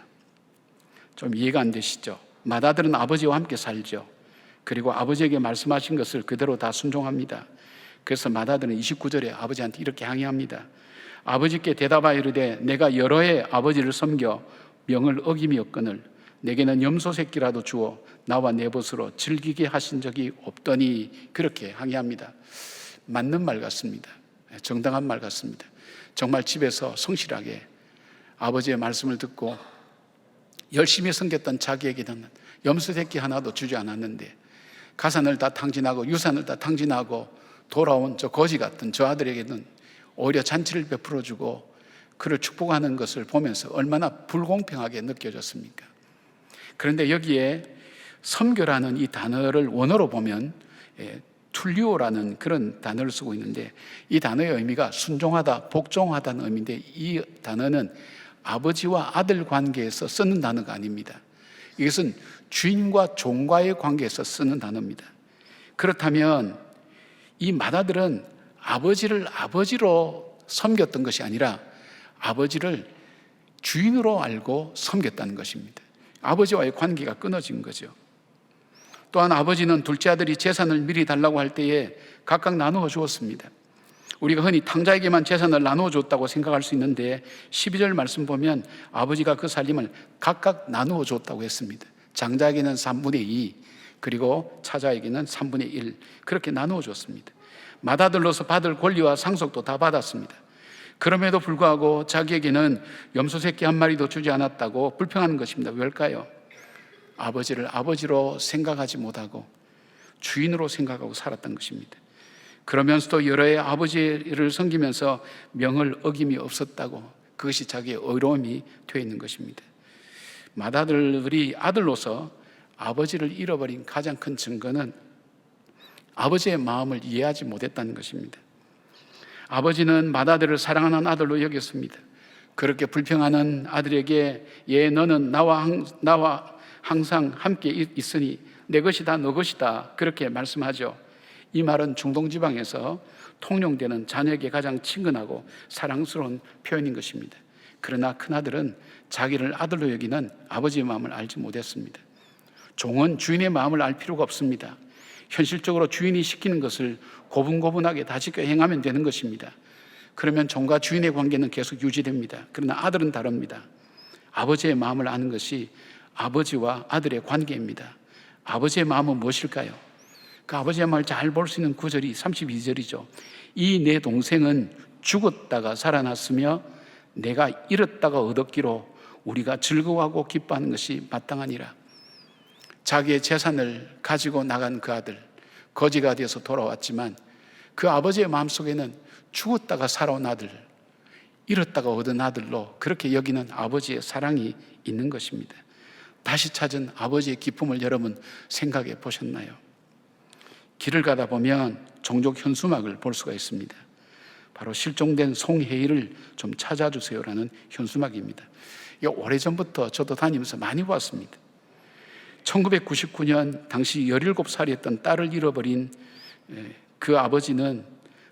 좀 이해가 안 되시죠? 마다들은 아버지와 함께 살죠. 그리고 아버지에게 말씀하신 것을 그대로 다 순종합니다. 그래서 마다들은 29절에 아버지한테 이렇게 항의합니다. 아버지께 대답하여 이르되 내가 여러 해 아버지를 섬겨 명을 어김이었거늘 내게는 염소 새끼라도 주어 나와 내 벗으로 즐기게 하신 적이 없더니, 그렇게 항의합니다. 맞는 말 같습니다. 정당한 말 같습니다. 정말 집에서 성실하게 아버지의 말씀을 듣고 열심히 섬겼던 자기에게는 염소 새끼 하나도 주지 않았는데 가산을 다 탕진하고 유산을 다 탕진하고 돌아온 저 거지 같은 저 아들에게는 오히려 잔치를 베풀어주고 그를 축복하는 것을 보면서 얼마나 불공평하게 느껴졌습니까? 그런데 여기에 섬겨라는 이 단어를 원어로 보면 툴리오라는 그런 단어를 쓰고 있는데, 이 단어의 의미가 순종하다, 복종하다는 의미인데 이 단어는 아버지와 아들 관계에서 쓰는 단어가 아닙니다. 이것은 주인과 종과의 관계에서 쓰는 단어입니다. 그렇다면 이 마다들은 아버지를 아버지로 섬겼던 것이 아니라 아버지를 주인으로 알고 섬겼다는 것입니다. 아버지와의 관계가 끊어진 거죠. 또한 아버지는 둘째 아들이 재산을 미리 달라고 할 때에 각각 나누어 주었습니다. 우리가 흔히 탕자에게만 재산을 나누어 줬다고 생각할 수 있는데 12절 말씀 보면 아버지가 그 살림을 각각 나누어 줬다고 했습니다. 장자에게는 3분의 2, 그리고 차자에게는 3분의 1, 그렇게 나누어 줬습니다. 맏아들로서 받을 권리와 상속도 다 받았습니다. 그럼에도 불구하고 자기에게는 염소 새끼 한 마리도 주지 않았다고 불평하는 것입니다. 왜일까요? 아버지를 아버지로 생각하지 못하고 주인으로 생각하고 살았던 것입니다. 그러면서도 여러의 아버지를 섬기면서 명을 어김이 없었다고, 그것이 자기의 의로움이 되어 있는 것입니다. 맏아들이 아들로서 아버지를 잃어버린 가장 큰 증거는 아버지의 마음을 이해하지 못했다는 것입니다. 아버지는 맏아들을 사랑하는 아들로 여겼습니다. 그렇게 불평하는 아들에게 너는 나와 항상 함께 있으니 내 것이다 너 것이다 그렇게 말씀하죠. 이 말은 중동지방에서 통용되는 자녀에게 가장 친근하고 사랑스러운 표현인 것입니다. 그러나 큰아들은 자기를 아들로 여기는 아버지의 마음을 알지 못했습니다. 종은 주인의 마음을 알 필요가 없습니다. 현실적으로 주인이 시키는 것을 고분고분하게 다 지켜 행하면 되는 것입니다. 그러면 종과 주인의 관계는 계속 유지됩니다. 그러나 아들은 다릅니다. 아버지의 마음을 아는 것이 아버지와 아들의 관계입니다. 아버지의 마음은 무엇일까요? 그 아버지의 마음을 잘 볼 수 있는 구절이 32절이죠. 이 내 동생은 죽었다가 살아났으며 내가 잃었다가 얻었기로 우리가 즐거워하고 기뻐하는 것이 마땅하니라. 자기의 재산을 가지고 나간 그 아들, 거지가 되어서 돌아왔지만 그 아버지의 마음속에는 죽었다가 살아온 아들, 잃었다가 얻은 아들로 그렇게 여기는 아버지의 사랑이 있는 것입니다. 다시 찾은 아버지의 기쁨을 여러분 생각해 보셨나요? 길을 가다 보면 종족 현수막을 볼 수가 있습니다. 바로 실종된 송혜일을 좀 찾아주세요라는 현수막입니다. 이거 오래전부터 저도 다니면서 많이 보았습니다. 1999년 당시 17살이었던 딸을 잃어버린 그 아버지는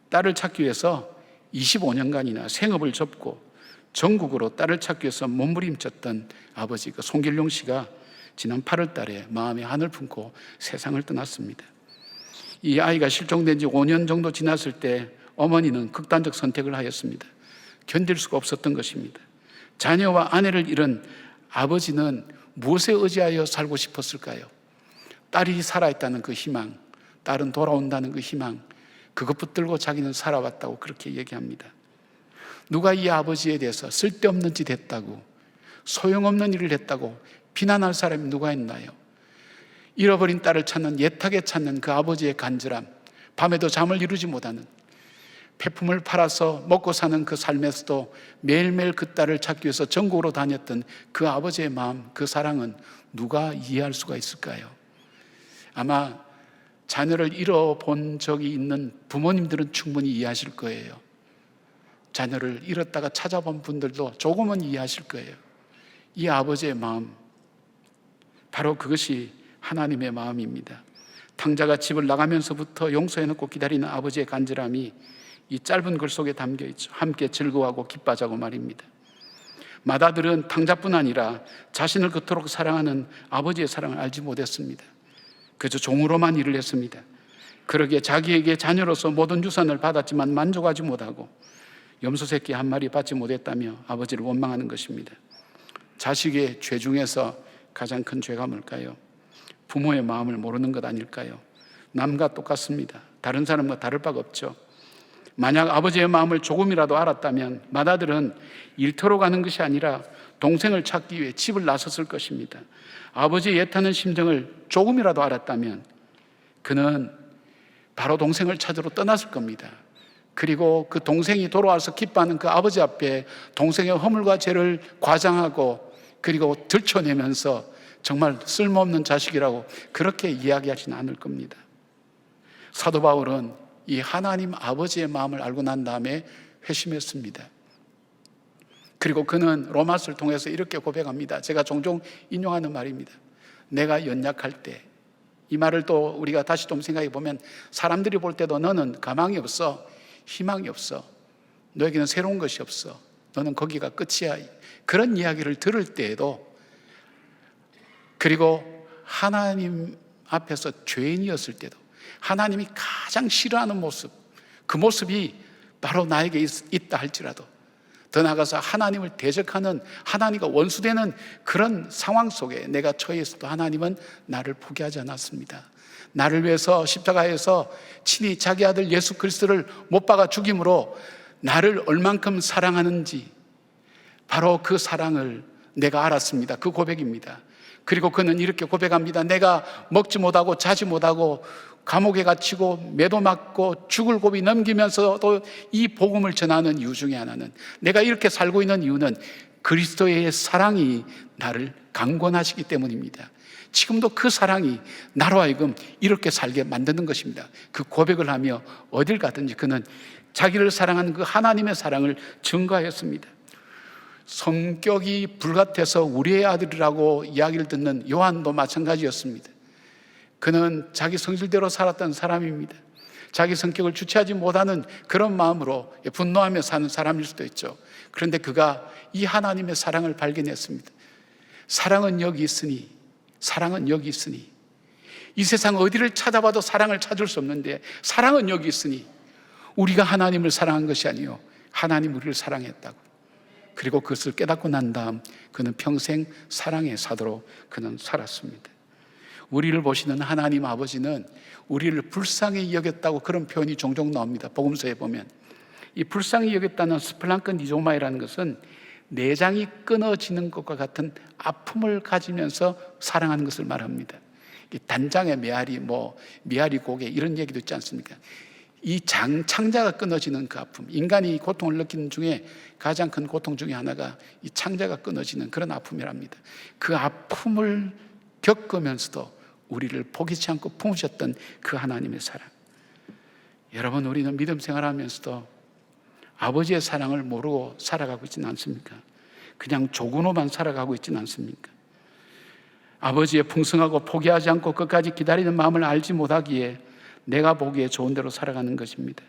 딸을 찾기 위해서 25년간이나 생업을 접고 전국으로 딸을 찾기 위해서 몸부림쳤던 아버지 그 송길용 씨가 지난 8월 달에 마음에 한을 품고 세상을 떠났습니다. 이 아이가 실종된 지 5년 정도 지났을 때 어머니는 극단적 선택을 하였습니다. 견딜 수가 없었던 것입니다. 자녀와 아내를 잃은 아버지는 무엇에 의지하여 살고 싶었을까요? 딸이 살아있다는 그 희망, 딸은 돌아온다는 그 희망, 그것 붙들고 자기는 살아왔다고 그렇게 얘기합니다. 누가 이 아버지에 대해서 쓸데없는 짓 했다고, 소용없는 일을 했다고 비난할 사람이 누가 있나요? 잃어버린 딸을 찾는, 애타게 찾는 그 아버지의 간절함, 밤에도 잠을 이루지 못하는, 폐품을 팔아서 먹고 사는 그 삶에서도 매일매일 그 딸을 찾기 위해서 전국으로 다녔던 그 아버지의 마음, 그 사랑은 누가 이해할 수가 있을까요? 아마 자녀를 잃어본 적이 있는 부모님들은 충분히 이해하실 거예요. 자녀를 잃었다가 찾아본 분들도 조금은 이해하실 거예요. 이 아버지의 마음, 바로 그것이 하나님의 마음입니다. 탕자가 집을 나가면서부터 용서해놓고 기다리는 아버지의 간절함이 이 짧은 글 속에 담겨 있죠. 함께 즐거워하고 기뻐하자고 말입니다. 맏아들은 탕자뿐 아니라 자신을 그토록 사랑하는 아버지의 사랑을 알지 못했습니다. 그저 종으로만 일을 했습니다. 그러기에 자기에게 자녀로서 모든 유산을 받았지만 만족하지 못하고 염소 새끼 한 마리 받지 못했다며 아버지를 원망하는 것입니다. 자식의 죄 중에서 가장 큰 죄가 뭘까요? 부모의 마음을 모르는 것 아닐까요? 남과 똑같습니다. 다른 사람과 다를 바가 없죠. 만약 아버지의 마음을 조금이라도 알았다면 맏아들은 일터로 가는 것이 아니라 동생을 찾기 위해 집을 나섰을 것입니다. 아버지의 애타는 심정을 조금이라도 알았다면 그는 바로 동생을 찾으러 떠났을 겁니다. 그리고 그 동생이 돌아와서 기뻐하는 그 아버지 앞에 동생의 허물과 죄를 과장하고 그리고 들춰내면서 정말 쓸모없는 자식이라고 그렇게 이야기하지는 않을 겁니다. 사도 바울은 이 하나님 아버지의 마음을 알고 난 다음에 회심했습니다. 그리고 그는 로마서를 통해서 이렇게 고백합니다. 제가 종종 인용하는 말입니다. 내가 연약할 때, 이 말을 또 우리가 다시 좀 생각해 보면 사람들이 볼 때도 너는 가망이 없어, 희망이 없어, 너에게는 새로운 것이 없어, 너는 거기가 끝이야, 그런 이야기를 들을 때에도, 그리고 하나님 앞에서 죄인이었을 때도 하나님이 가장 싫어하는 모습, 그 모습이 바로 나에게 있다 할지라도 더 나아가서 하나님을 대적하는, 하나님과 원수되는 그런 상황 속에 내가 처해 있어도 하나님은 나를 포기하지 않았습니다. 나를 위해서 십자가에서 친히 자기 아들 예수 그리스도를 못 박아 죽임으로 나를 얼만큼 사랑하는지 바로 그 사랑을 내가 알았습니다. 그 고백입니다. 그리고 그는 이렇게 고백합니다. 내가 먹지 못하고 자지 못하고 감옥에 갇히고 매도 맞고 죽을 고비 넘기면서도 이 복음을 전하는 이유 중에 하나는, 내가 이렇게 살고 있는 이유는 그리스도의 사랑이 나를 강권하시기 때문입니다. 지금도 그 사랑이 나로 하여금 이렇게 살게 만드는 것입니다. 그 고백을 하며 어딜 가든지 그는 자기를 사랑하는 그 하나님의 사랑을 증거하였습니다. 성격이 불같아서 우리의 아들이라고 이야기를 듣는 요한도 마찬가지였습니다. 그는 자기 성질대로 살았던 사람입니다. 자기 성격을 주체하지 못하는 그런 마음으로 분노하며 사는 사람일 수도 있죠. 그런데 그가 이 하나님의 사랑을 발견했습니다. 사랑은 여기 있으니, 사랑은 여기 있으니, 이 세상 어디를 찾아봐도 사랑을 찾을 수 없는데 사랑은 여기 있으니, 우리가 하나님을 사랑한 것이 아니요 하나님 우리를 사랑했다고. 그리고 그것을 깨닫고 난 다음 그는 평생 사랑의 사도로 그는 살았습니다. 우리를 보시는 하나님 아버지는 우리를 불쌍히 여겼다고 그런 표현이 종종 나옵니다. 복음서에 보면 이 불쌍히 여겼다는 스플랑크 니조마이라는 것은 내장이 끊어지는 것과 같은 아픔을 가지면서 사랑하는 것을 말합니다. 단장의 메아리, 메아리 고개 이런 얘기도 있지 않습니까? 이 창자가 끊어지는 그 아픔, 인간이 고통을 느끼는 중에 가장 큰 고통 중에 하나가 이 창자가 끊어지는 그런 아픔이랍니다. 그 아픔을 겪으면서도 우리를 포기치 않고 품으셨던 그 하나님의 사랑. 여러분, 우리는 믿음 생활하면서도 아버지의 사랑을 모르고 살아가고 있지는 않습니까? 그냥 조근호만 살아가고 있지는 않습니까? 아버지의 풍성하고 포기하지 않고 끝까지 기다리는 마음을 알지 못하기에 내가 보기에 좋은 대로 살아가는 것입니다.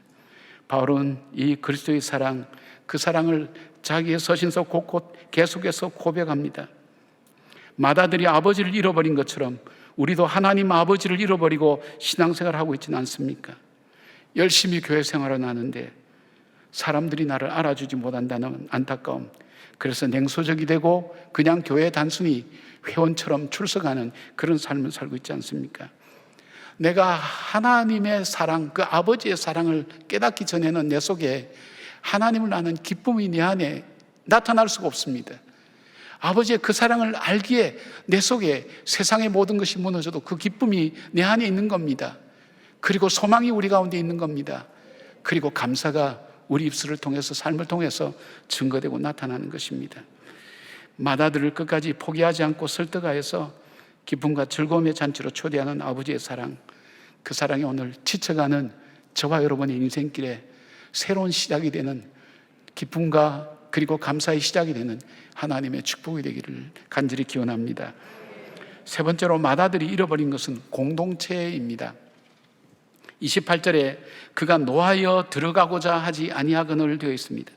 바울은 이 그리스도의 사랑, 그 사랑을 자기의 서신서 곳곳 계속해서 고백합니다. 마다들이 아버지를 잃어버린 것처럼 우리도 하나님 아버지를 잃어버리고 신앙생활을 하고 있지는 않습니까? 열심히 교회 생활을 하는데 사람들이 나를 알아주지 못한다는 안타까움, 그래서 냉소적이 되고 그냥 교회에 단순히 회원처럼 출석하는 그런 삶을 살고 있지 않습니까? 내가 하나님의 사랑, 그 아버지의 사랑을 깨닫기 전에는 내 속에 하나님을 아는 기쁨이 내 안에 나타날 수가 없습니다. 아버지의 그 사랑을 알기에 내 속에 세상의 모든 것이 무너져도 그 기쁨이 내 안에 있는 겁니다. 그리고 소망이 우리 가운데 있는 겁니다. 그리고 감사가 우리 입술을 통해서, 삶을 통해서 증거되고 나타나는 것입니다. 마다들을 끝까지 포기하지 않고 설득하여서 기쁨과 즐거움의 잔치로 초대하는 아버지의 사랑, 그 사랑이 오늘 지쳐가는 저와 여러분의 인생길에 새로운 시작이 되는 기쁨과 그리고 감사의 시작이 되는 하나님의 축복이 되기를 간절히 기원합니다. 세 번째로, 마다들이 잃어버린 것은 공동체입니다. 28절에 그가 노하여 들어가고자 하지 아니하거늘 되어 있습니다.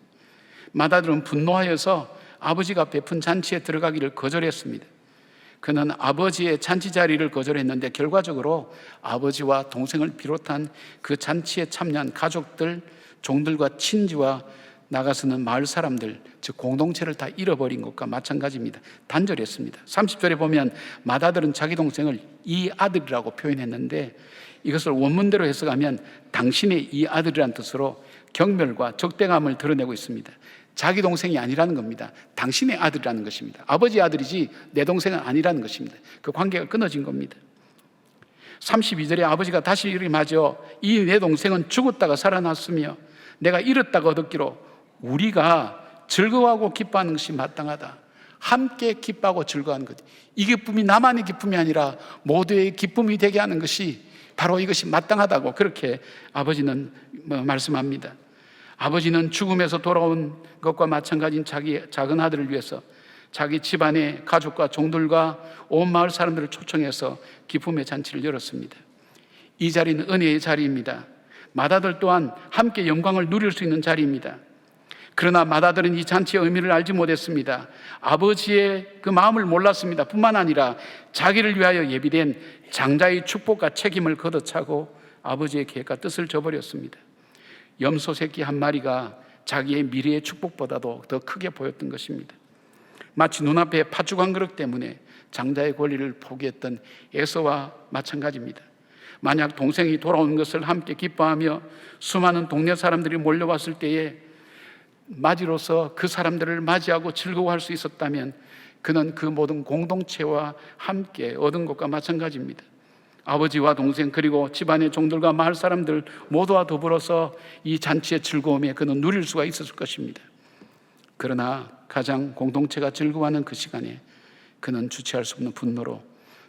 마다들은 분노하여서 아버지가 베푼 잔치에 들어가기를 거절했습니다. 그는 아버지의 잔치 자리를 거절했는데 결과적으로 아버지와 동생을 비롯한 그 잔치에 참여한 가족들, 종들과 친지와 나가서는 마을 사람들, 즉 공동체를 다 잃어버린 것과 마찬가지입니다. 단절했습니다. 30절에 보면 마다들은 자기 동생을 이 아들이라고 표현했는데 이것을 원문대로 해석하면 당신의 이 아들이라는 뜻으로 경멸과 적대감을 드러내고 있습니다. 자기 동생이 아니라는 겁니다. 당신의 아들이라는 것입니다. 아버지 아들이지 내 동생은 아니라는 것입니다. 그 관계가 끊어진 겁니다. 32절에 아버지가 다시 이르기 마저 이 내 동생은 죽었다가 살아났으며 내가 잃었다고 얻었기로 우리가 즐거워하고 기뻐하는 것이 마땅하다. 함께 기뻐하고 즐거워하는 것, 이 기쁨이 나만의 기쁨이 아니라 모두의 기쁨이 되게 하는 것이 바로 이것이 마땅하다고 그렇게 아버지는 말씀합니다. 아버지는 죽음에서 돌아온 것과 마찬가지인 자기 작은 아들을 위해서 자기 집안의 가족과 종들과 온 마을 사람들을 초청해서 기쁨의 잔치를 열었습니다. 이 자리는 은혜의 자리입니다. 마다들 또한 함께 영광을 누릴 수 있는 자리입니다. 그러나 마다들은 이 잔치의 의미를 알지 못했습니다. 아버지의 그 마음을 몰랐습니다. 뿐만 아니라 자기를 위하여 예비된 장자의 축복과 책임을 걷어차고 아버지의 계획과 뜻을 저버렸습니다. 염소 새끼 한 마리가 자기의 미래의 축복보다도 더 크게 보였던 것입니다. 마치 눈앞에 팥죽 한 그릇 때문에 장자의 권리를 포기했던 에서와 마찬가지입니다. 만약 동생이 돌아온 것을 함께 기뻐하며 수많은 동네 사람들이 몰려왔을 때에 맞이로서 그 사람들을 맞이하고 즐거워할 수 있었다면 그는 그 모든 공동체와 함께 얻은 것과 마찬가지입니다. 아버지와 동생 그리고 집안의 종들과 마을 사람들 모두와 더불어서 이 잔치의 즐거움에 그는 누릴 수가 있었을 것입니다. 그러나 가장 공동체가 즐거워하는 그 시간에 그는 주체할 수 없는 분노로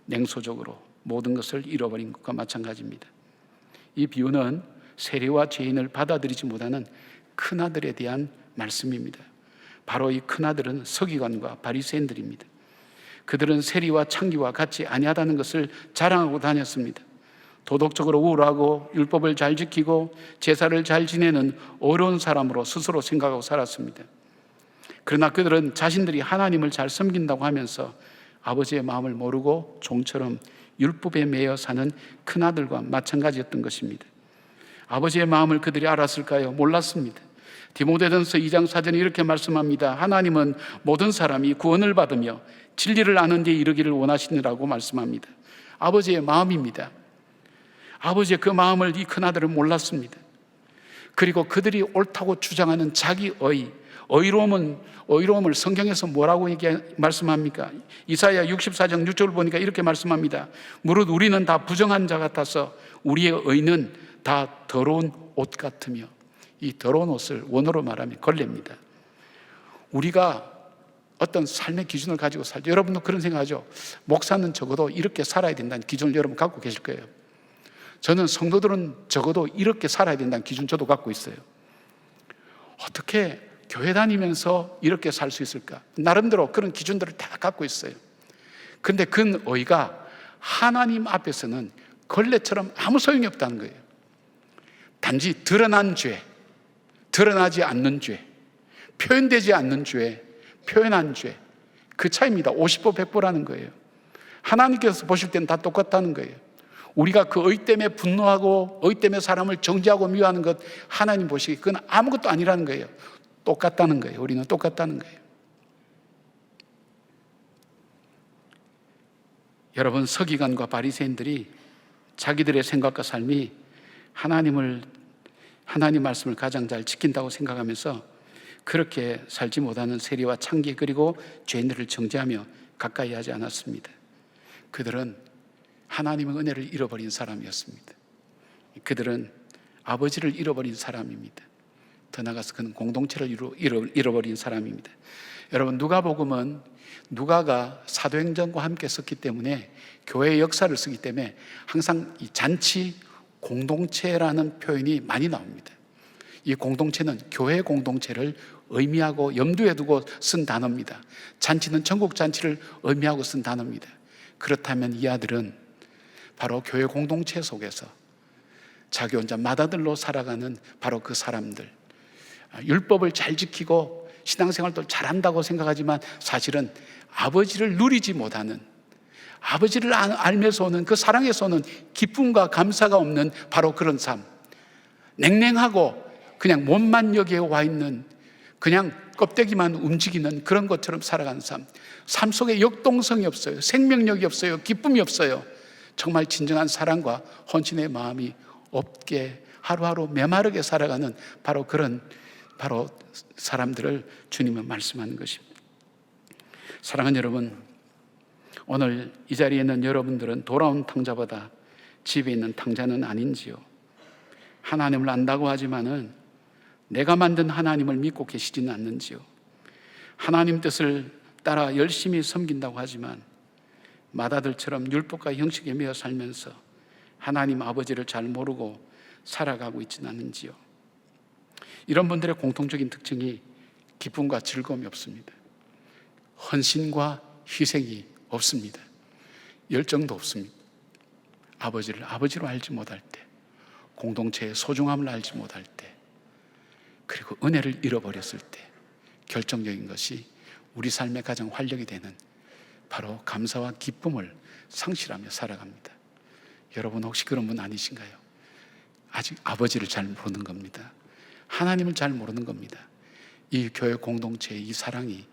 냉소적으로 모든 것을 잃어버린 것과 마찬가지입니다. 이 비유는 세리와 죄인을 받아들이지 못하는 큰아들에 대한 말씀입니다. 바로 이 큰아들은 서기관과 바리새인들입니다. 그들은 세리와 창기와 같이 아니하다는 것을 자랑하고 다녔습니다. 도덕적으로 우월하고 율법을 잘 지키고 제사를 잘 지내는 어려운 사람으로 스스로 생각하고 살았습니다. 그러나 그들은 자신들이 하나님을 잘 섬긴다고 하면서 아버지의 마음을 모르고 종처럼 율법에 매여 사는 큰아들과 마찬가지였던 것입니다. 아버지의 마음을 그들이 알았을까요? 몰랐습니다. 디모데전서 2장 4절에 이렇게 말씀합니다. 하나님은 모든 사람이 구원을 받으며 진리를 아는 데 이르기를 원하시느라고 말씀합니다. 아버지의 마음입니다. 아버지의 그 마음을 이 큰아들은 몰랐습니다. 그리고 그들이 옳다고 주장하는 자기 의로움을 성경에서 뭐라고 말씀합니까? 이사야 64장 6절을 보니까 이렇게 말씀합니다. 무릇 우리는 다 부정한 자 같아서 우리의 의는 다 더러운 옷 같으며, 이 더러운 옷을 원어로 말하면 걸레입니다. 우리가 어떤 삶의 기준을 가지고 살죠. 여러분도 그런 생각하죠. 목사는 적어도 이렇게 살아야 된다는 기준을 여러분 갖고 계실 거예요. 저는 성도들은 적어도 이렇게 살아야 된다는 기준 저도 갖고 있어요. 어떻게 교회 다니면서 이렇게 살 수 있을까? 나름대로 그런 기준들을 다 갖고 있어요. 그런데 그 의가 하나님 앞에서는 걸레처럼 아무 소용이 없다는 거예요. 단지 드러난 죄, 드러나지 않는 죄, 표현되지 않는 죄, 표현한 죄, 그 차이입니다. 50보 100보라는 거예요. 하나님께서 보실 때는 다 똑같다는 거예요. 우리가 그 의 때문에 분노하고 의 때문에 사람을 정죄하고 미워하는 것, 하나님 보시기에 그건 아무것도 아니라는 거예요. 똑같다는 거예요. 우리는 똑같다는 거예요. 여러분, 서기관과 바리새인들이 자기들의 생각과 삶이 하나님 말씀을 가장 잘 지킨다고 생각하면서 그렇게 살지 못하는 세리와 창기 그리고 죄인들을 정죄하며 가까이 하지 않았습니다. 그들은 하나님의 은혜를 잃어버린 사람이었습니다. 그들은 아버지를 잃어버린 사람입니다. 더 나아가서 그는 공동체를 잃어버린 사람입니다. 여러분, 누가복음은 누가가 사도행전과 함께 썼기 때문에 교회의 역사를 쓰기 때문에 항상 이 잔치 공동체라는 표현이 많이 나옵니다. 이 공동체는 교회 공동체를 의미하고 염두에 두고 쓴 단어입니다. 잔치는 전국 잔치를 의미하고 쓴 단어입니다. 그렇다면 이 아들은 바로 교회 공동체 속에서 자기 혼자 맏아들로 살아가는 바로 그 사람들, 율법을 잘 지키고 신앙생활도 잘한다고 생각하지만 사실은 아버지를 누리지 못하는, 아버지를 알면서 오는 그 사랑에서 오는 기쁨과 감사가 없는 바로 그런 삶, 냉랭하고 그냥 몸만 여기에 와 있는, 그냥 껍데기만 움직이는 그런 것처럼 살아가는 삶 속에 역동성이 없어요. 생명력이 없어요. 기쁨이 없어요. 정말 진정한 사랑과 헌신의 마음이 없게 하루하루 메마르게 살아가는 바로 그런 사람들을 주님은 말씀하는 것입니다. 사랑하는 여러분, 오늘 이 자리에 있는 여러분들은 돌아온 탕자보다 집에 있는 탕자는 아닌지요? 하나님을 안다고 하지만은 내가 만든 하나님을 믿고 계시지는 않는지요? 하나님 뜻을 따라 열심히 섬긴다고 하지만 맏아들처럼 율법과 형식에 매여 살면서 하나님 아버지를 잘 모르고 살아가고 있지는 않는지요? 이런 분들의 공통적인 특징이 기쁨과 즐거움이 없습니다. 헌신과 희생이 없습니다. 열정도 없습니다. 아버지를 아버지로 알지 못할 때, 공동체의 소중함을 알지 못할 때, 그리고 은혜를 잃어버렸을 때 결정적인 것이 우리 삶의 가장 활력이 되는 바로 감사와 기쁨을 상실하며 살아갑니다. 여러분 혹시 그런 분 아니신가요? 아직 아버지를 잘 모르는 겁니다. 하나님을 잘 모르는 겁니다. 이 교회 공동체의 이 사랑이,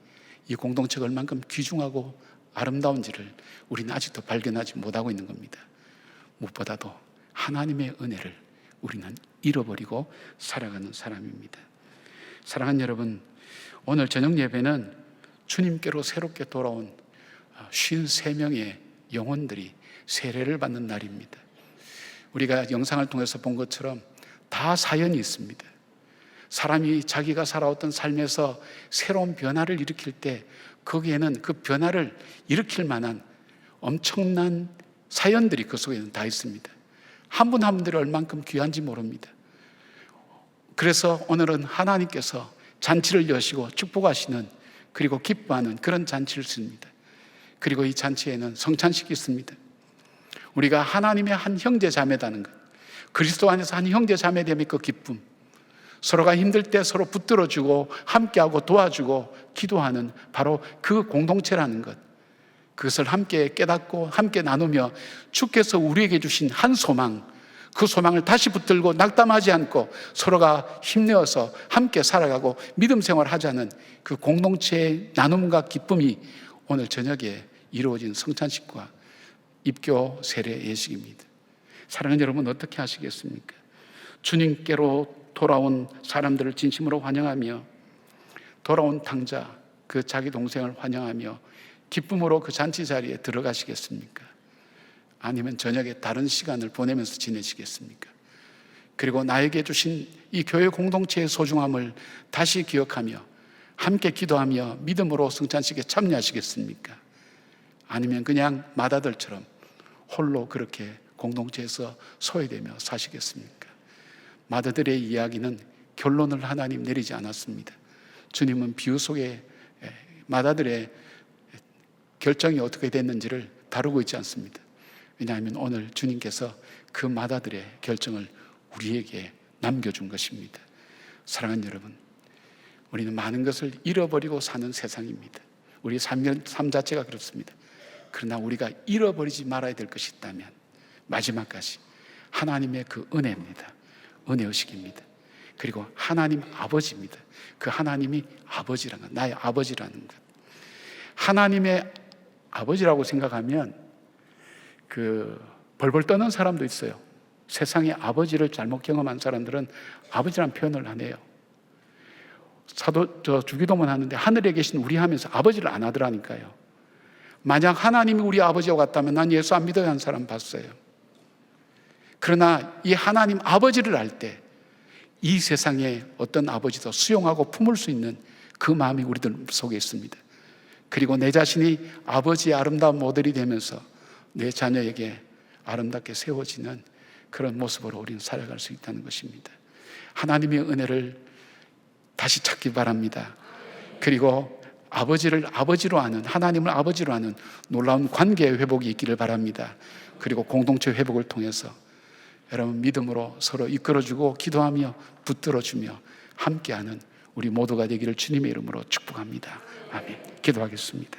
이 공동체가 얼만큼 귀중하고 아름다운지를 우리는 아직도 발견하지 못하고 있는 겁니다. 무엇보다도 하나님의 은혜를 우리는 잃어버리고 살아가는 사람입니다. 사랑하는 여러분, 오늘 저녁 예배는 주님께로 새롭게 돌아온 53명의 영혼들이 세례를 받는 날입니다. 우리가 영상을 통해서 본 것처럼 다 사연이 있습니다. 사람이 자기가 살아왔던 삶에서 새로운 변화를 일으킬 때 거기에는 그 변화를 일으킬 만한 엄청난 사연들이 그 속에는 다 있습니다. 한 분 한 분들이 얼만큼 귀한지 모릅니다. 그래서 오늘은 하나님께서 잔치를 여시고 축복하시는, 그리고 기뻐하는 그런 잔치를 씁니다. 그리고 이 잔치에는 성찬식이 있습니다. 우리가 하나님의 한 형제 자매다는 것, 그리스도 안에서 한 형제 자매됨의 그 기쁨, 서로가 힘들 때 서로 붙들어주고 함께하고 도와주고 기도하는 바로 그 공동체라는 것, 그것을 함께 깨닫고 함께 나누며 주께서 우리에게 주신 한 소망, 그 소망을 다시 붙들고 낙담하지 않고 서로가 힘내어서 함께 살아가고 믿음 생활하자는 그 공동체의 나눔과 기쁨이 오늘 저녁에 이루어진 성찬식과 입교 세례 예식입니다. 사랑하는 여러분, 어떻게 하시겠습니까? 주님께로 돌아온 사람들을 진심으로 환영하며, 돌아온 탕자 그 자기 동생을 환영하며 기쁨으로 그 잔치 자리에 들어가시겠습니까? 아니면 저녁에 다른 시간을 보내면서 지내시겠습니까? 그리고 나에게 주신 이 교회 공동체의 소중함을 다시 기억하며 함께 기도하며 믿음으로 성찬식에 참여하시겠습니까? 아니면 그냥 마다들처럼 홀로 그렇게 공동체에서 소외되며 사시겠습니까? 마다들의 이야기는 결론을 하나님 내리지 않았습니다. 주님은 비유 속에 마다들의 결정이 어떻게 됐는지를 다루고 있지 않습니다. 왜냐하면 오늘 주님께서 그 마다들의 결정을 우리에게 남겨준 것입니다. 사랑하는 여러분, 우리는 많은 것을 잃어버리고 사는 세상입니다. 우리 삶 자체가 그렇습니다. 그러나 우리가 잃어버리지 말아야 될 것이 있다면 마지막까지 하나님의 그 은혜입니다. 은혜의식입니다. 그리고 하나님 아버지입니다. 그 하나님이 아버지라는 것, 나의 아버지라는 것. 하나님의 아버지라고 생각하면 벌벌 떠는 사람도 있어요. 세상에 아버지를 잘못 경험한 사람들은 아버지라는 표현을 안 해요. 주기도문 하는데 하늘에 계신 우리 하면서 아버지를 안 하더라니까요. 만약 하나님이 우리 아버지와 같다면 난 예수 안 믿어야 하는 사람 봤어요. 그러나 이 하나님 아버지를 알 때 이 세상에 어떤 아버지도 수용하고 품을 수 있는 그 마음이 우리들 속에 있습니다. 그리고 내 자신이 아버지의 아름다운 모델이 되면서 내 자녀에게 아름답게 세워지는 그런 모습으로 우리는 살아갈 수 있다는 것입니다. 하나님의 은혜를 다시 찾기 바랍니다. 그리고 아버지를 아버지로 아는, 하나님을 아버지로 아는 놀라운 관계의 회복이 있기를 바랍니다. 그리고 공동체 회복을 통해서 여러분 믿음으로 서로 이끌어주고 기도하며 붙들어주며 함께하는 우리 모두가 되기를 주님의 이름으로 축복합니다. 아멘. 기도하겠습니다.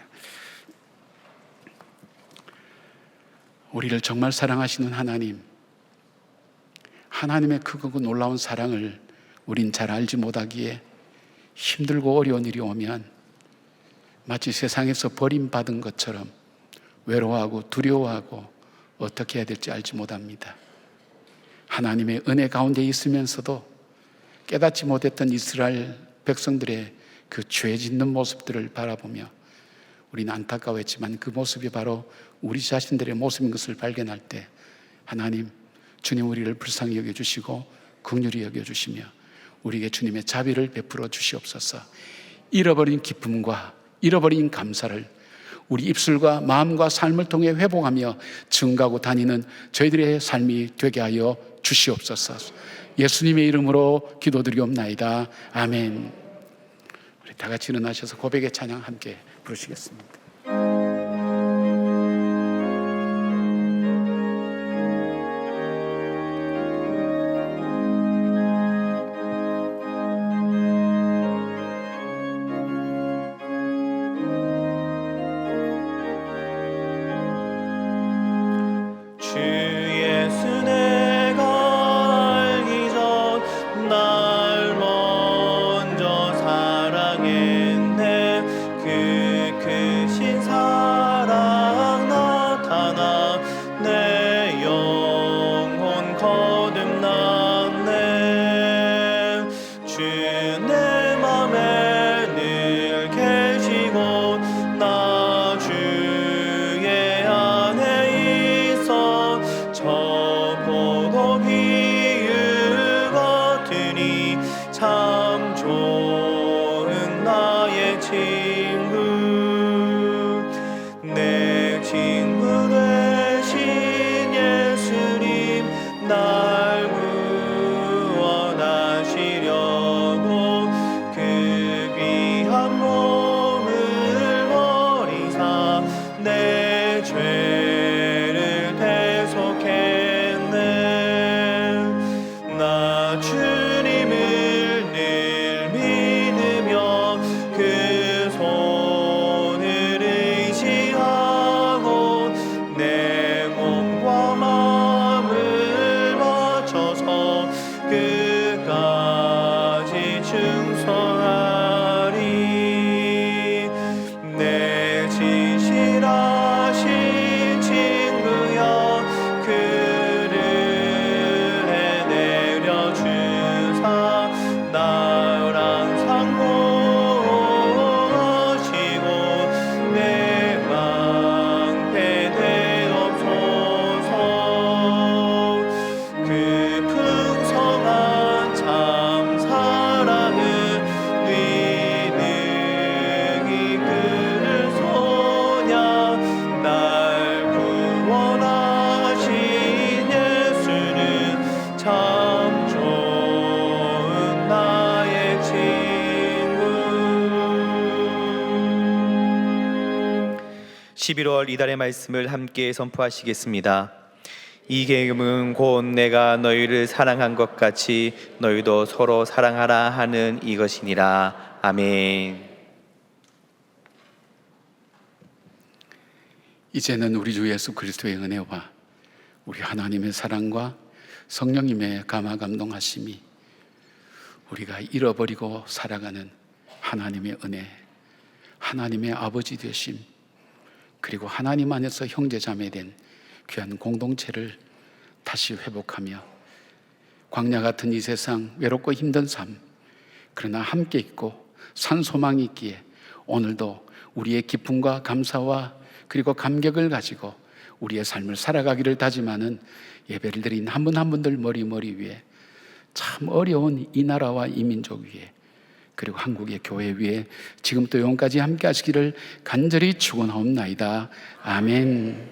우리를 정말 사랑하시는 하나님, 하나님의 크고 놀라운 사랑을 우린 잘 알지 못하기에 힘들고 어려운 일이 오면 마치 세상에서 버림받은 것처럼 외로워하고 두려워하고 어떻게 해야 될지 알지 못합니다. 하나님의 은혜 가운데 있으면서도 깨닫지 못했던 이스라엘 백성들의 그 죄 짓는 모습들을 바라보며 우리는 안타까워했지만 그 모습이 바로 우리 자신들의 모습인 것을 발견할 때 하나님, 주님 우리를 불쌍히 여겨주시고 긍휼히 여겨주시며 우리에게 주님의 자비를 베풀어 주시옵소서. 잃어버린 기쁨과 잃어버린 감사를 우리 입술과 마음과 삶을 통해 회복하며 증가하고 다니는 저희들의 삶이 되게 하여 주시옵소서. 예수님의 이름으로 기도드리옵나이다. 아멘. 우리 다 같이 일어나셔서 고백의 찬양 함께 부르시겠습니다. 주 예수 내가 알기 전 날 먼저 사랑했네. 그 크신 11월 이달의 말씀을 함께 선포하시겠습니다. 이 계명은 곧 내가 너희를 사랑한 것 같이 너희도 서로 사랑하라 하는 이것이니라. 아멘. 이제는 우리 주 예수 그리스도의 은혜와 우리 하나님의 사랑과 성령님의 감화 감동하심이 우리가 잃어버리고 살아가는 하나님의 은혜, 하나님의 아버지 되심, 그리고 하나님 안에서 형제자매 된 귀한 공동체를 다시 회복하며 광야 같은 이 세상 외롭고 힘든 삶, 그러나 함께 있고 산 소망이 있기에 오늘도 우리의 기쁨과 감사와 그리고 감격을 가지고 우리의 삶을 살아가기를 다짐하는 예배를 드린 한 분 한 분들 머리 위에 참 어려운 이 나라와 이 민족 위에 그리고 한국의 교회 위에 지금부터 영원까지 함께 하시기를 간절히 축원하옵나이다. 아멘.